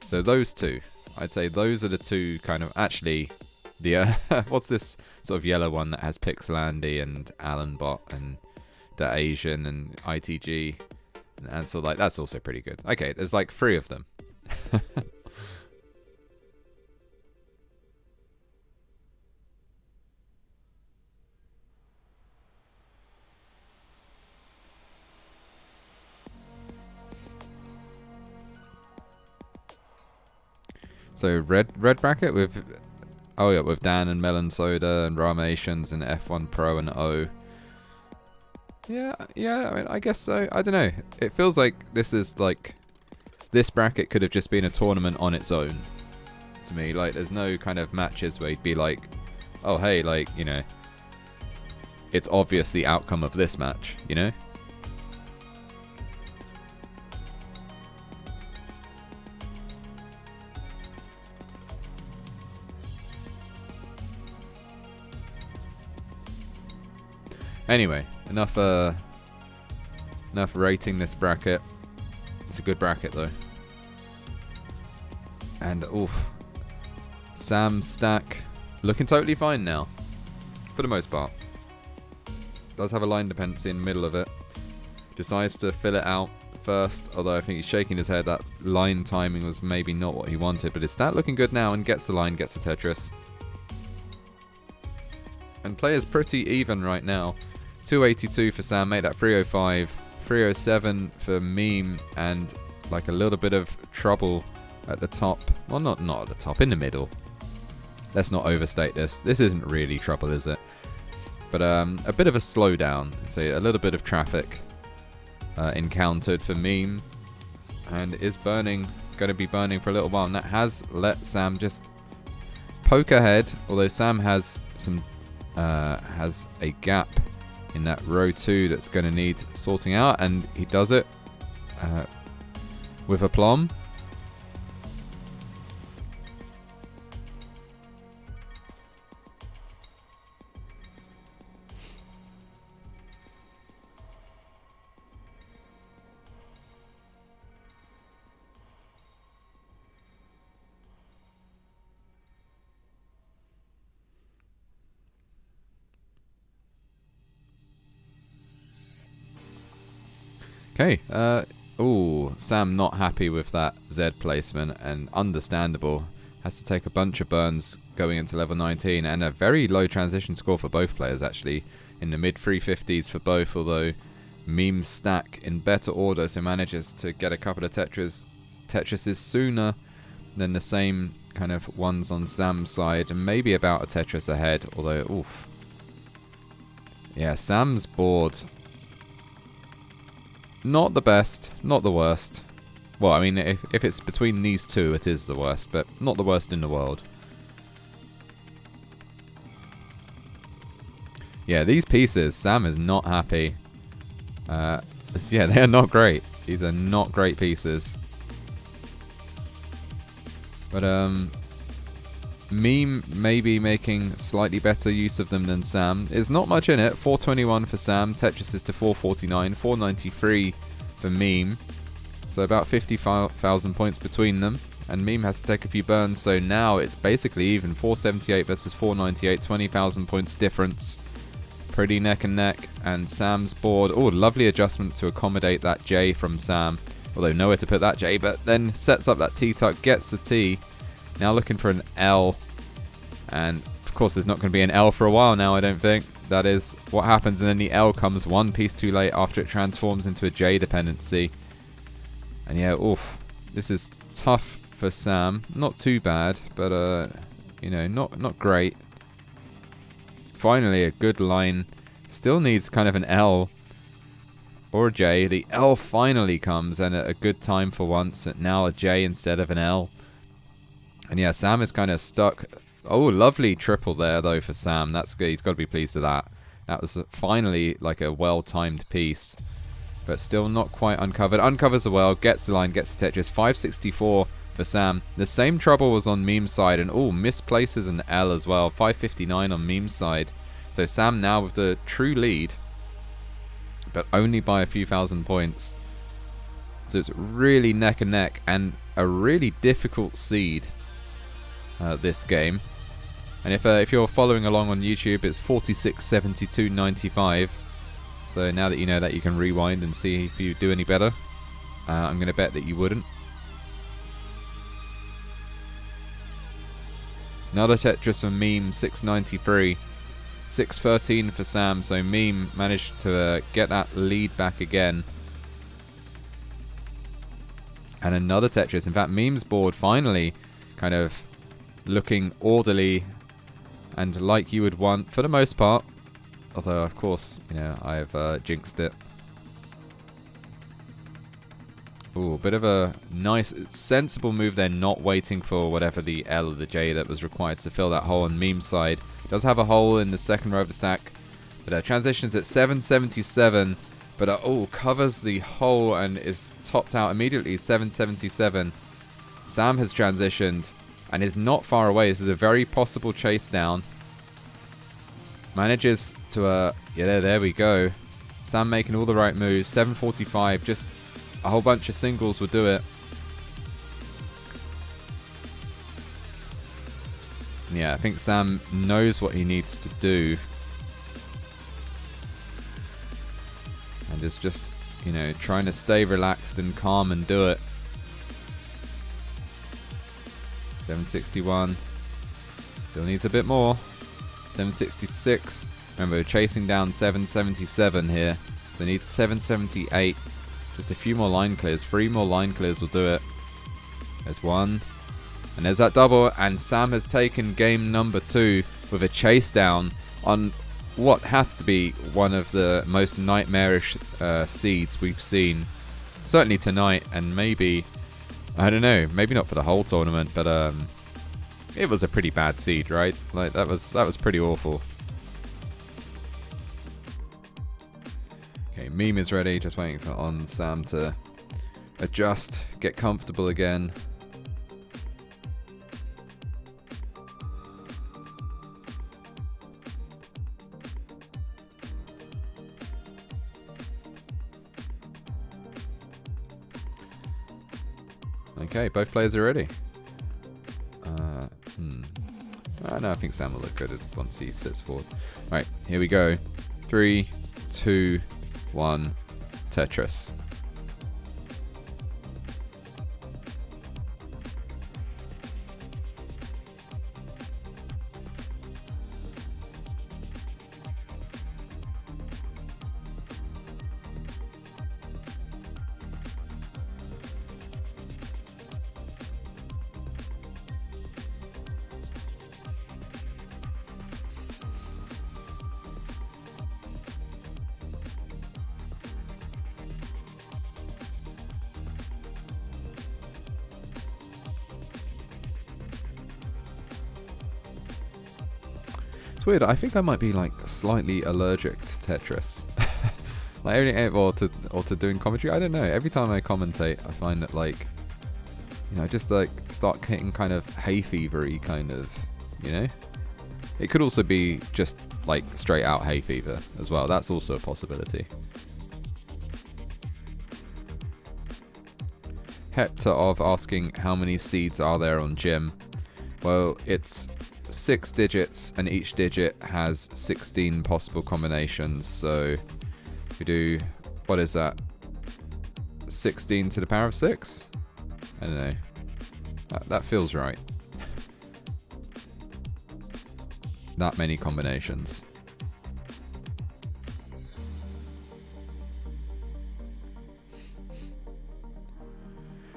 So those two, I'd say those are the two kind of, actually, the, what's this sort of yellow one that has Pixelandy and Alanbot and the Asian and ITG and so like that's also pretty good. Okay, there's like 3 of them. So red bracket with with Dan and Melon Soda and Ramations and F1 Pro and O. Yeah, I mean, I guess so. I don't know. It feels like this bracket could have just been a tournament on its own to me. Like, there's no kind of matches where you'd be like, oh, hey, like, you know, it's obvious the outcome of this match, you know? Anyway, enough rating this bracket. It's a good bracket though. And oof, Sam's stack looking totally fine now, for the most part. Does have a line dependency in the middle of it. Decides to fill it out first, although I think he's shaking his head. That line timing was maybe not what he wanted, but his stat looking good now and gets the line, gets the Tetris. And play is pretty even right now. 282 for Sam, made that 305, 307 for Meme, and like a little bit of trouble at the top. Well, not at the top, in the middle. Let's not overstate this. This isn't really trouble, is it? But a bit of a slowdown. So a little bit of traffic encountered for Meme, and is going to be burning for a little while. And that has let Sam just poke ahead. Although Sam has has a gap in that row 2 that's going to need sorting out, and he does it with aplomb. Okay, Sam not happy with that Z placement, and understandable. Has to take a bunch of burns going into level 19, and a very low transition score for both players actually, in the mid 350s for both, although Meme's stack in better order, so manages to get a couple of Tetrises sooner, Then the same kind of ones on Sam's side, and maybe about a Tetris ahead, although, oof. Yeah, Sam's board, not the best, not the worst. Well, I mean, if it's between these two, it is the worst, but not the worst in the world. Yeah, these pieces, Sam is not happy. Yeah, they are not great. These are not great pieces. But, Meme may be making slightly better use of them than Sam. There's not much in it. 421 for Sam. Tetris is to 449. 493 for Meme. So about 50,000 points between them. And Meme has to take a few burns. So now it's basically even. 478 versus 498. 20,000 points difference. Pretty neck and neck. And Sam's board. Oh, lovely adjustment to accommodate that J from Sam. Although nowhere to put that J. But then sets up that T-tuck. Gets the T. Now looking for an L. And of course there's not going to be an L for a while now, I don't think. That is what happens. And then the L comes one piece too late after it transforms into a J dependency. And yeah, oof. This is tough for Sam. Not too bad, but you know, not great. Finally, a good line. Still needs kind of an L or a J. The L finally comes, and at a good time for once. Now a J instead of an L. And yeah, Sam is kind of stuck. Oh, lovely triple there, though, for Sam. That's good. He's got to be pleased with that. That was finally like a well-timed piece. But still not quite uncovered. Uncovers the well, gets the line, gets the Tetris. 564 for Sam. The same trouble was on Meme's side. And, oh, misplaces an L as well. 559 on Meme's side. So Sam now with the true lead. But only by a few thousand points. So it's really neck and neck. And a really difficult seed. This game. And if you're following along on YouTube, it's 46-72-95. So now that you know that, you can rewind and see if you do any better. I'm going to bet that you wouldn't. Another Tetris from Meme, 693. 613 for Sam, so Meme managed to get that lead back again. And another Tetris. In fact, Meme's board finally kind of looking orderly and like you would want for the most part. Although, of course, you know, I've jinxed it. Ooh, a bit of a nice, sensible move there, not waiting for whatever the L or the J that was required to fill that hole on Meme's side. Does have a hole in the second row of the stack, but transitions at 777, but covers the hole and is topped out immediately, 777. Sam has transitioned and is not far away. This is a very possible chase down. Manages to, yeah, there we go. Sam making all the right moves. 745, just a whole bunch of singles will do it. Yeah, I think Sam knows what he needs to do. And is just, you know, trying to stay relaxed and calm and do it. 761. Still needs a bit more. 766. Remember, we're chasing down 777 here. So needs 778. Just a few more line clears. 3 more line clears will do it. There's one. And there's that double. And Sam has taken game number 2 with a chase down on what has to be one of the most nightmarish seeds we've seen. Certainly tonight, and maybe, I don't know, maybe not for the whole tournament, but it was a pretty bad seed, right? Like that was pretty awful. Okay, Meme is ready, just waiting for Sam to adjust, get comfortable again. Okay, both players are ready. No, I think Sam will look good once he sits forward. Right, here we go. 3, 2, 1, Tetris. It's weird. I think I might be like slightly allergic to Tetris. Like or to doing commentary. I don't know. Every time I commentate, I find that like, you know, just like start getting kind of hay fevery kind of, you know. It could also be just like straight out hay fever as well. That's also a possibility. Hepps of asking how many seeds are there on Jim. Well, it's 6 digits and each digit has 16 possible combinations. So we do, what is that? 16 to the power of 6? I don't know. That feels right. That many combinations.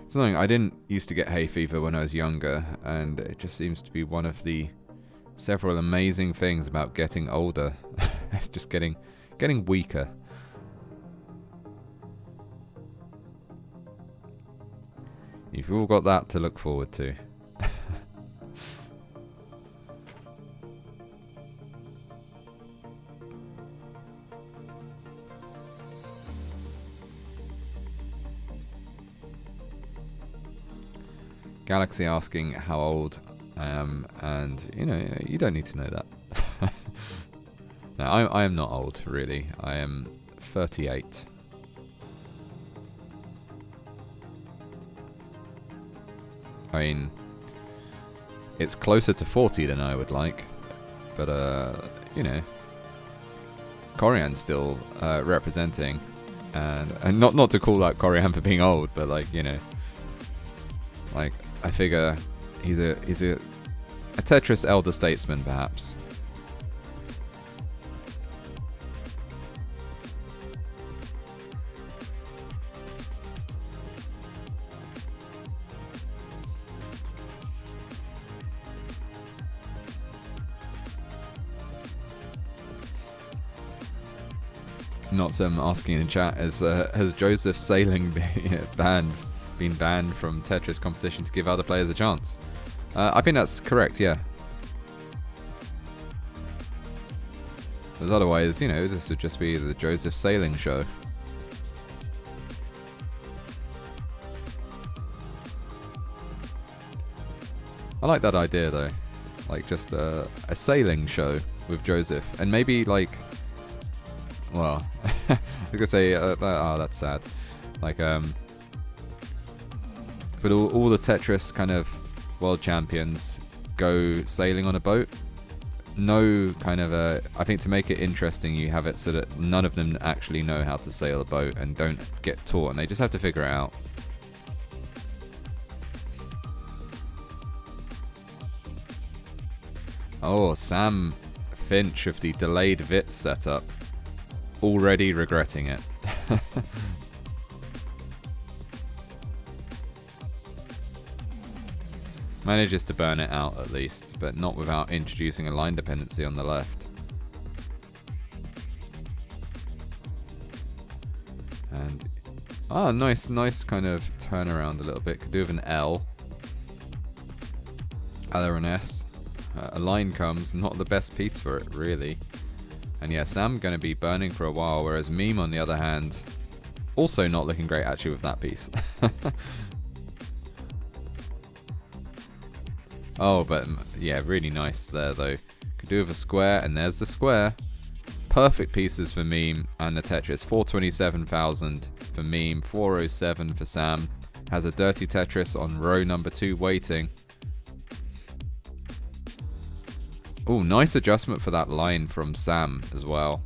Something I didn't used to get hay fever when I was younger, and it just seems to be one of the several amazing things about getting older. It's just getting weaker. You've all got that to look forward to. Galaxy asking how old I am, and you know, you don't need to know that. No, I am not old, really. I am 38. I mean, it's closer to 40 than I would like, but you know, Corian's still representing, and not to call out Corian for being old, but like, you know, like I figure he's a Tetris elder statesman, perhaps. Not some asking in chat, has Joseph Sailing been banned from Tetris competition to give other players a chance? I think that's correct, yeah. Because otherwise, you know, this would just be the Joseph Sailing show. I like that idea though, like just a sailing show with Joseph, and maybe like, well, I was gonna say, oh, that's sad. Like, but all the Tetris kind of world champions go sailing on a boat. No kind of I think to make it interesting, you have it so that none of them actually know how to sail a boat and don't get taught, and they just have to figure it out. Oh, Sam Finch of the delayed VIT setup. Already regretting it. Manages to burn it out at least, but not without introducing a line dependency on the left. And nice kind of turnaround a little bit. Could do with an L. Either an S. A line comes, not the best piece for it, really. And yeah, Sam going to be burning for a while, whereas Meme, on the other hand, also not looking great actually with that piece. Oh, but yeah, really nice there though. Could do with a square, and there's the square. Perfect pieces for Meme and the Tetris. 427,000 for Meme, 407 for Sam. Has a dirty Tetris on row number 2 waiting. Oh, nice adjustment for that line from Sam as well.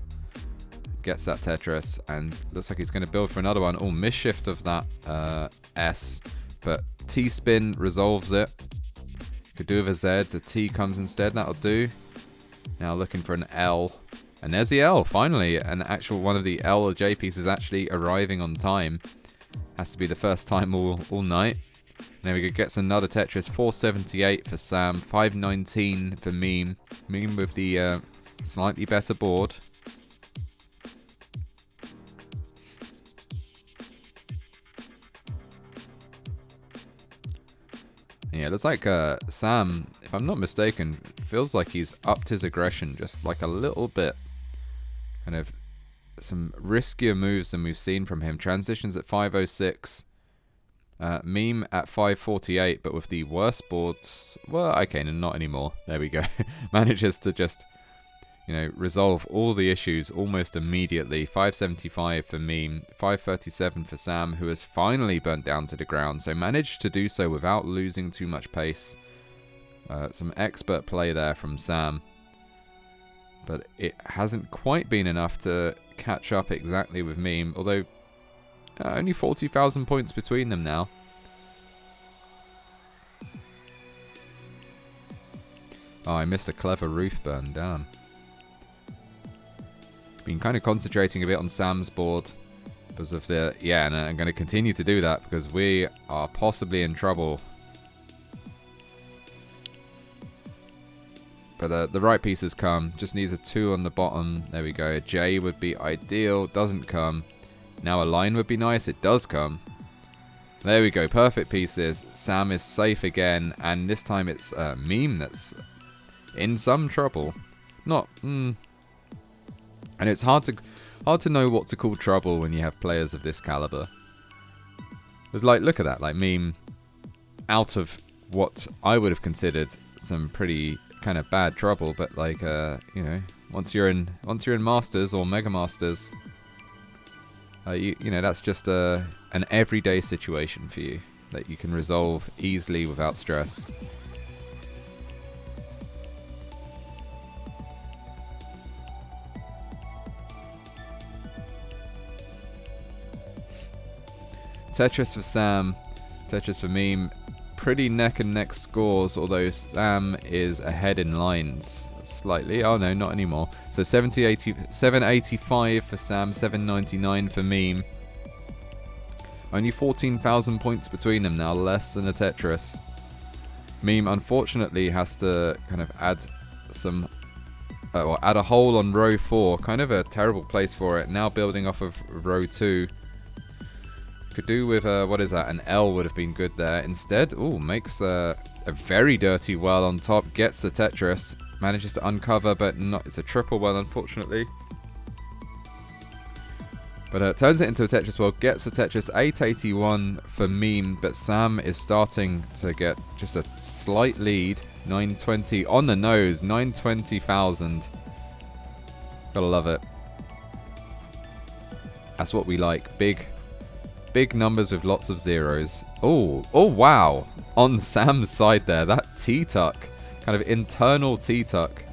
Gets that Tetris and looks like he's going to build for another one. Oh, misshift of that S, but T-spin resolves it. Could do with a Z. The T comes instead. That'll do. Now looking for an L. And there's the L. Finally, an actual one of the L or J pieces actually arriving on time. Has to be the first time all night. There we go, gets another Tetris, 478 for Sam, 519 for Meme. Meme with the slightly better board. Yeah, looks like Sam, if I'm not mistaken, feels like he's upped his aggression just like a little bit. Kind of some riskier moves than we've seen from him. Transitions at 506. Meme at 548, but with the worst boards. Well, okay, no, not anymore. There we go. Manages to just, resolve all the issues almost immediately. 575 for Meme, 537 for Sam, who has finally burnt down to the ground. So managed to do so without losing too much pace. Some expert play there from Sam. But it hasn't quite been enough to catch up exactly with Meme, although only 40,000 points between them now. Oh, I missed a clever roof burn, damn. Been kind of concentrating a bit on Sam's board because of the... Yeah, and I'm going to continue to do that because we are possibly in trouble. But the right pieces come. Just needs a 2 on the bottom. There we go. A J would be ideal. Doesn't come. Now a line would be nice. It does come. There we go. Perfect pieces. Sam is safe again. And this time it's Meme that's in some trouble. Not... And it's hard to know what to call trouble when you have players of this caliber. It's like, look at that. Like, Meme out of what I would have considered some pretty... kind of bad trouble, but like once you're in Masters or Mega Masters, that's just an everyday situation for you that you can resolve easily without stress. Tetris for Sam, Tetris for Meme. Pretty neck and neck scores, although Sam is ahead in lines slightly. Oh no, not anymore. So 785 for Sam, 799 for Meme. Only 14,000 points between them now, less than a Tetris. Meme unfortunately has to kind of add some, add a hole on row 4. Kind of a terrible place for it. Now building off of row 2. Could do with, what is that? An L would have been good there. Instead, makes a very dirty well on top. Gets the Tetris. Manages to uncover, but not. It's a triple well, unfortunately. But turns it into a Tetris well. Gets the Tetris. 881 for Meme, but Sam is starting to get just a slight lead. 920 on the nose. 920,000. Gotta love it. That's what we like. Big numbers with lots of zeros. Oh wow. On Sam's side there, that T-tuck. Kind of internal T-tuck.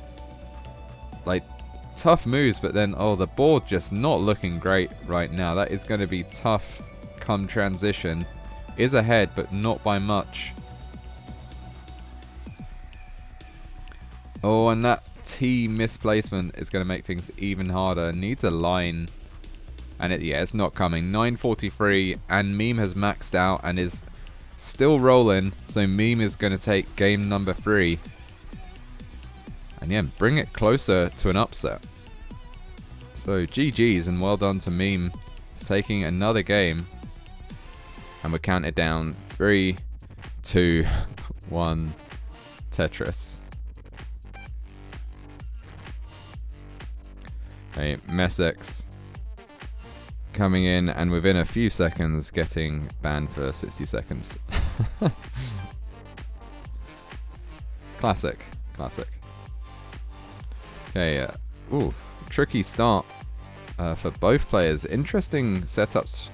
Like, tough moves, but then, the board just not looking great right now. That is going to be tough come transition. Is ahead, but not by much. Oh, and that T misplacement is going to make things even harder. Needs a line. And it's not coming. 943, and Meme has maxed out and is still rolling. So Meme is going to take game number 3. And yeah, bring it closer to an upset. So GG's and well done to Meme for taking another game. And we're counted down. 3, 2, 1, Tetris. Okay, Messex coming in and within a few seconds getting banned for 60 seconds. Classic. Okay, tricky start for both players. Interesting setups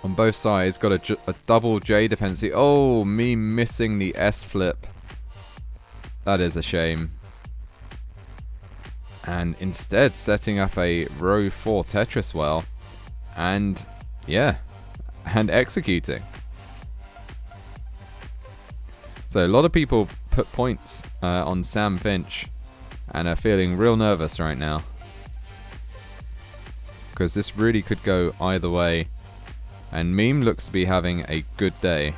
on both sides. Got a double J dependency. Oh, me missing the S flip. That is a shame. And instead setting up a row 4 Tetris well. And executing. So a lot of people put points on Sam Finch and are feeling real nervous right now. Because this really could go either way. And Meme looks to be having a good day.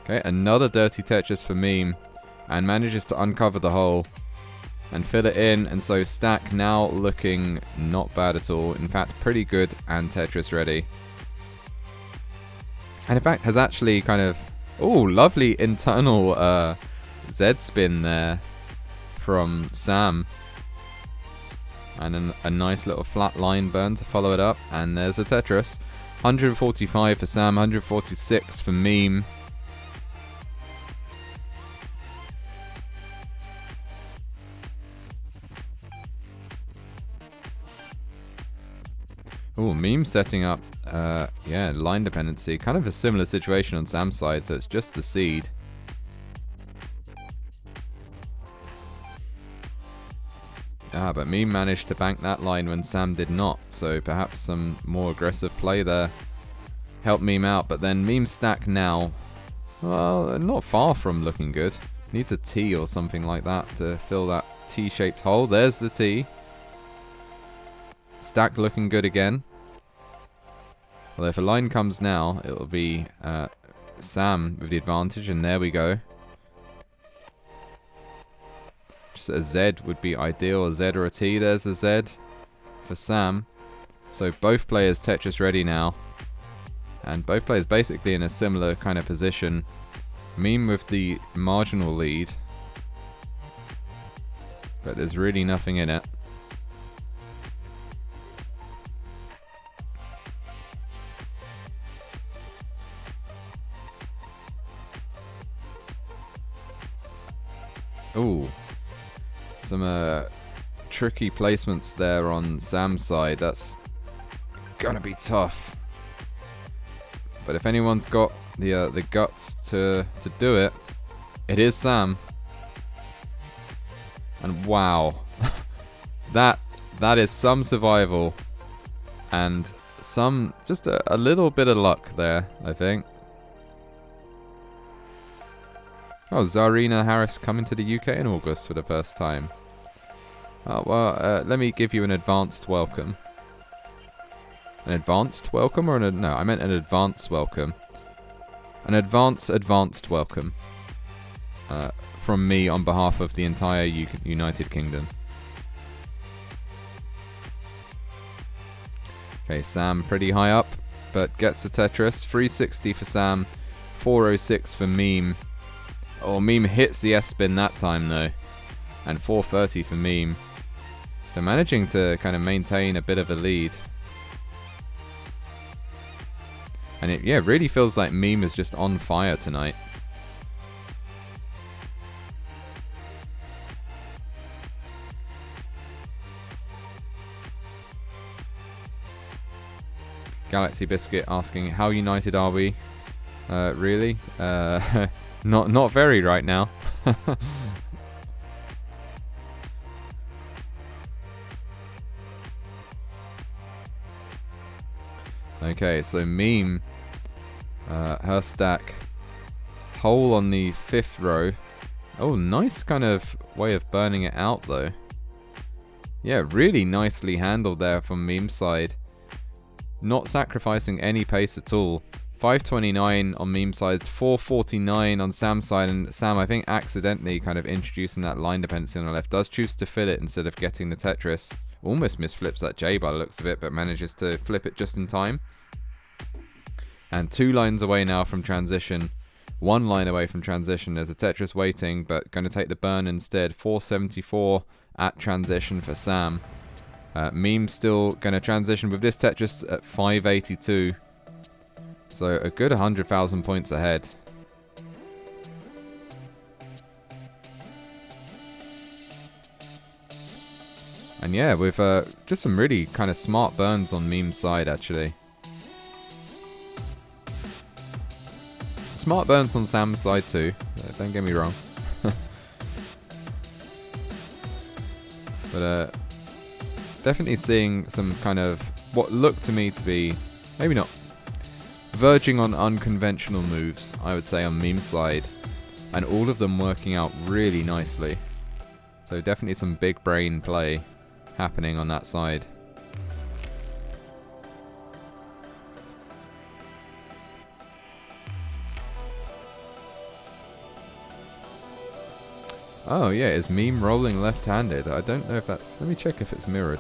Okay, another dirty Tetris for Meme. and manages to uncover the hole and fill it in. And so Stack now looking not bad at all. In fact, pretty good and Tetris ready. And in fact, has actually kind of... Oh, lovely internal Z-spin there from Sam. And a nice little flat line burn to follow it up. And there's a Tetris. 145 for Sam, 146 for Meme. Oh, Meme setting up, yeah, line dependency. Kind of a similar situation on Sam's side, so it's just a seed. But Meme managed to bank that line when Sam did not, so perhaps some more aggressive play there helped Meme out. But then Meme's stack now, well, not far from looking good. Needs a T or something like that to fill that T-shaped hole. There's the T. Stack looking good again. Well, if a line comes now, it'll be Sam with the advantage, and there we go. Just a Z would be ideal, a Z or a T. There's a Z for Sam. So both players Tetris ready now. And both players basically in a similar kind of position. Meme with the marginal lead. But there's really nothing in it. Ooh. Some tricky placements there on Sam's side. That's gonna be tough. But if anyone's got the guts to do it, it is Sam. And wow, that is some survival and some just a little bit of luck there, I think. Oh, Zarina Harris coming to the UK in August for the first time. Oh, well, let me give you an advanced welcome. An advanced welcome or no, I meant an advanced welcome. An advanced welcome. From me on behalf of the entire United Kingdom. Okay, Sam pretty high up, but gets the Tetris. 360 for Sam, 406 for Meme. Oh, Meme hits the S-spin that time though. And 430 for Meme. So managing to kind of maintain a bit of a lead. And it, yeah, really feels like Meme is just on fire tonight. Galaxy Biscuit asking, how united are we? Really? Not very right now. Okay, so Meme, her stack, hole on the 5th row. Oh, nice kind of way of burning it out though. Yeah, really nicely handled there from Meme's side. Not sacrificing any pace at all. 529 on Meme's side, 449 on Sam's side, and Sam, I think, accidentally kind of introducing that line dependency on the left, does choose to fill it instead of getting the Tetris. Almost misflips that J by the looks of it, but manages to flip it just in time. And 2 lines away now from transition. 1 line away from transition. There's a Tetris waiting, but going to take the burn instead. 474 at transition for Sam. Meme still going to transition with this Tetris at 582. So a good 100,000 points ahead. And yeah, with just some really kind of smart burns on Meme's side actually. Smart burns on Sam's side too, don't get me wrong. But definitely seeing some kind of what looked to me to be, maybe not, verging on unconventional moves, I would say, on Meme's side. And all of them working out really nicely. So definitely some big brain play happening on that side. Oh yeah, is meme rolling left-handed? I don't know if that's... Let me check if it's mirrored.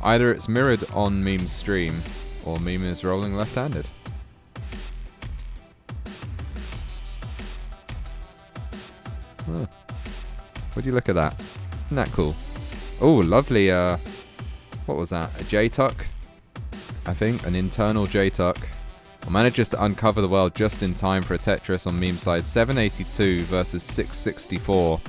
Either it's mirrored on meme's stream, or meme is rolling left-handed. Huh. Would you look at that? Isn't that cool? Oh, lovely, what was that? A J-Tuck? I think, an internal J-Tuck. Manages to uncover the world just in time for a Tetris on meme side. 782 versus 664.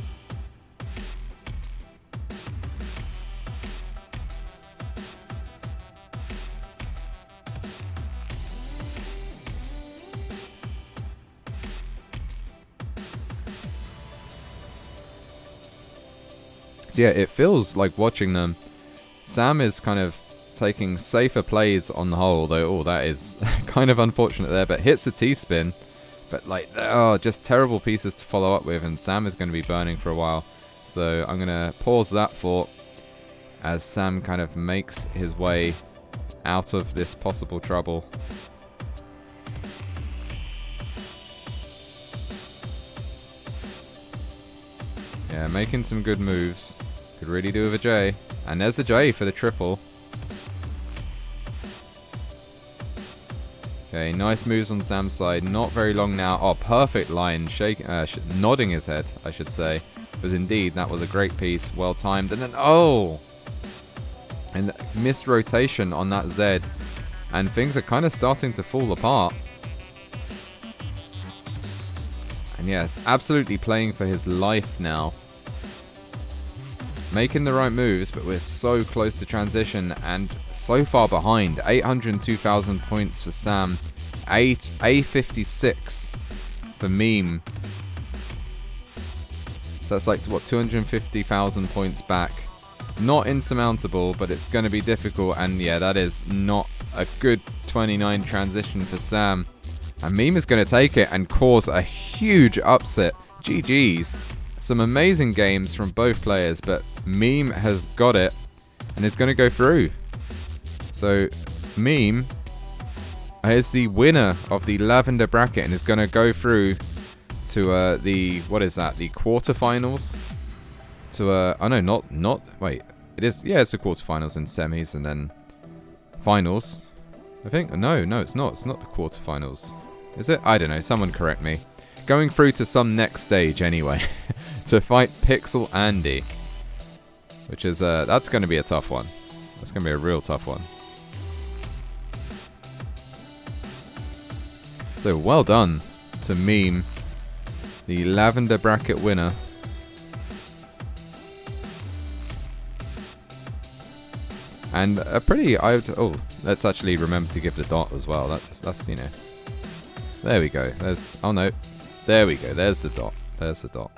So yeah, it feels like watching them. Sam is kind of taking safer plays on the whole, though. Oh, that is kind of unfortunate there, but hits the T-spin. But like, oh, just terrible pieces to follow up with, and Sam is going to be burning for a while. So I'm going to pause that thought as Sam kind of makes his way out of this possible trouble. Yeah, making some good moves. Could really do with a J. And there's a J for the triple. Okay, nice moves on Sam's side. Not very long now. Oh, perfect line. Nodding his head, I should say. Because indeed, that was a great piece. Well timed. And then, oh! And missed rotation on that Z. And things are kind of starting to fall apart. And yes, absolutely playing for his life now. Making the right moves, but we're so close to transition and so far behind. 802,000 points for Sam. A56 for meme. So that's like, what, 250,000 points back. Not insurmountable, but it's going to be difficult. And yeah, that is not a good 29 transition for Sam. And meme is going to take it and cause a huge upset. GG's. Some amazing games from both players, but meme has got it and is going to go through. So meme is the winner of the Lavender bracket and is going to go through to the, what is that, the quarterfinals? To oh no, not wait, it is, yeah, it's the quarterfinals and semis and then finals. I think no, it's not the quarterfinals, is it? I don't know, someone correct me. Going through to some next stage anyway. To fight Pixel Andy, which is that's going to be a tough one. That's going to be a real tough one. So well done to meme, the Lavender bracket winner. And a pretty, oh, let's actually remember to give the dot as well. That's you know. There we go. There's, oh no, there we go. There's the dot. There's the dot.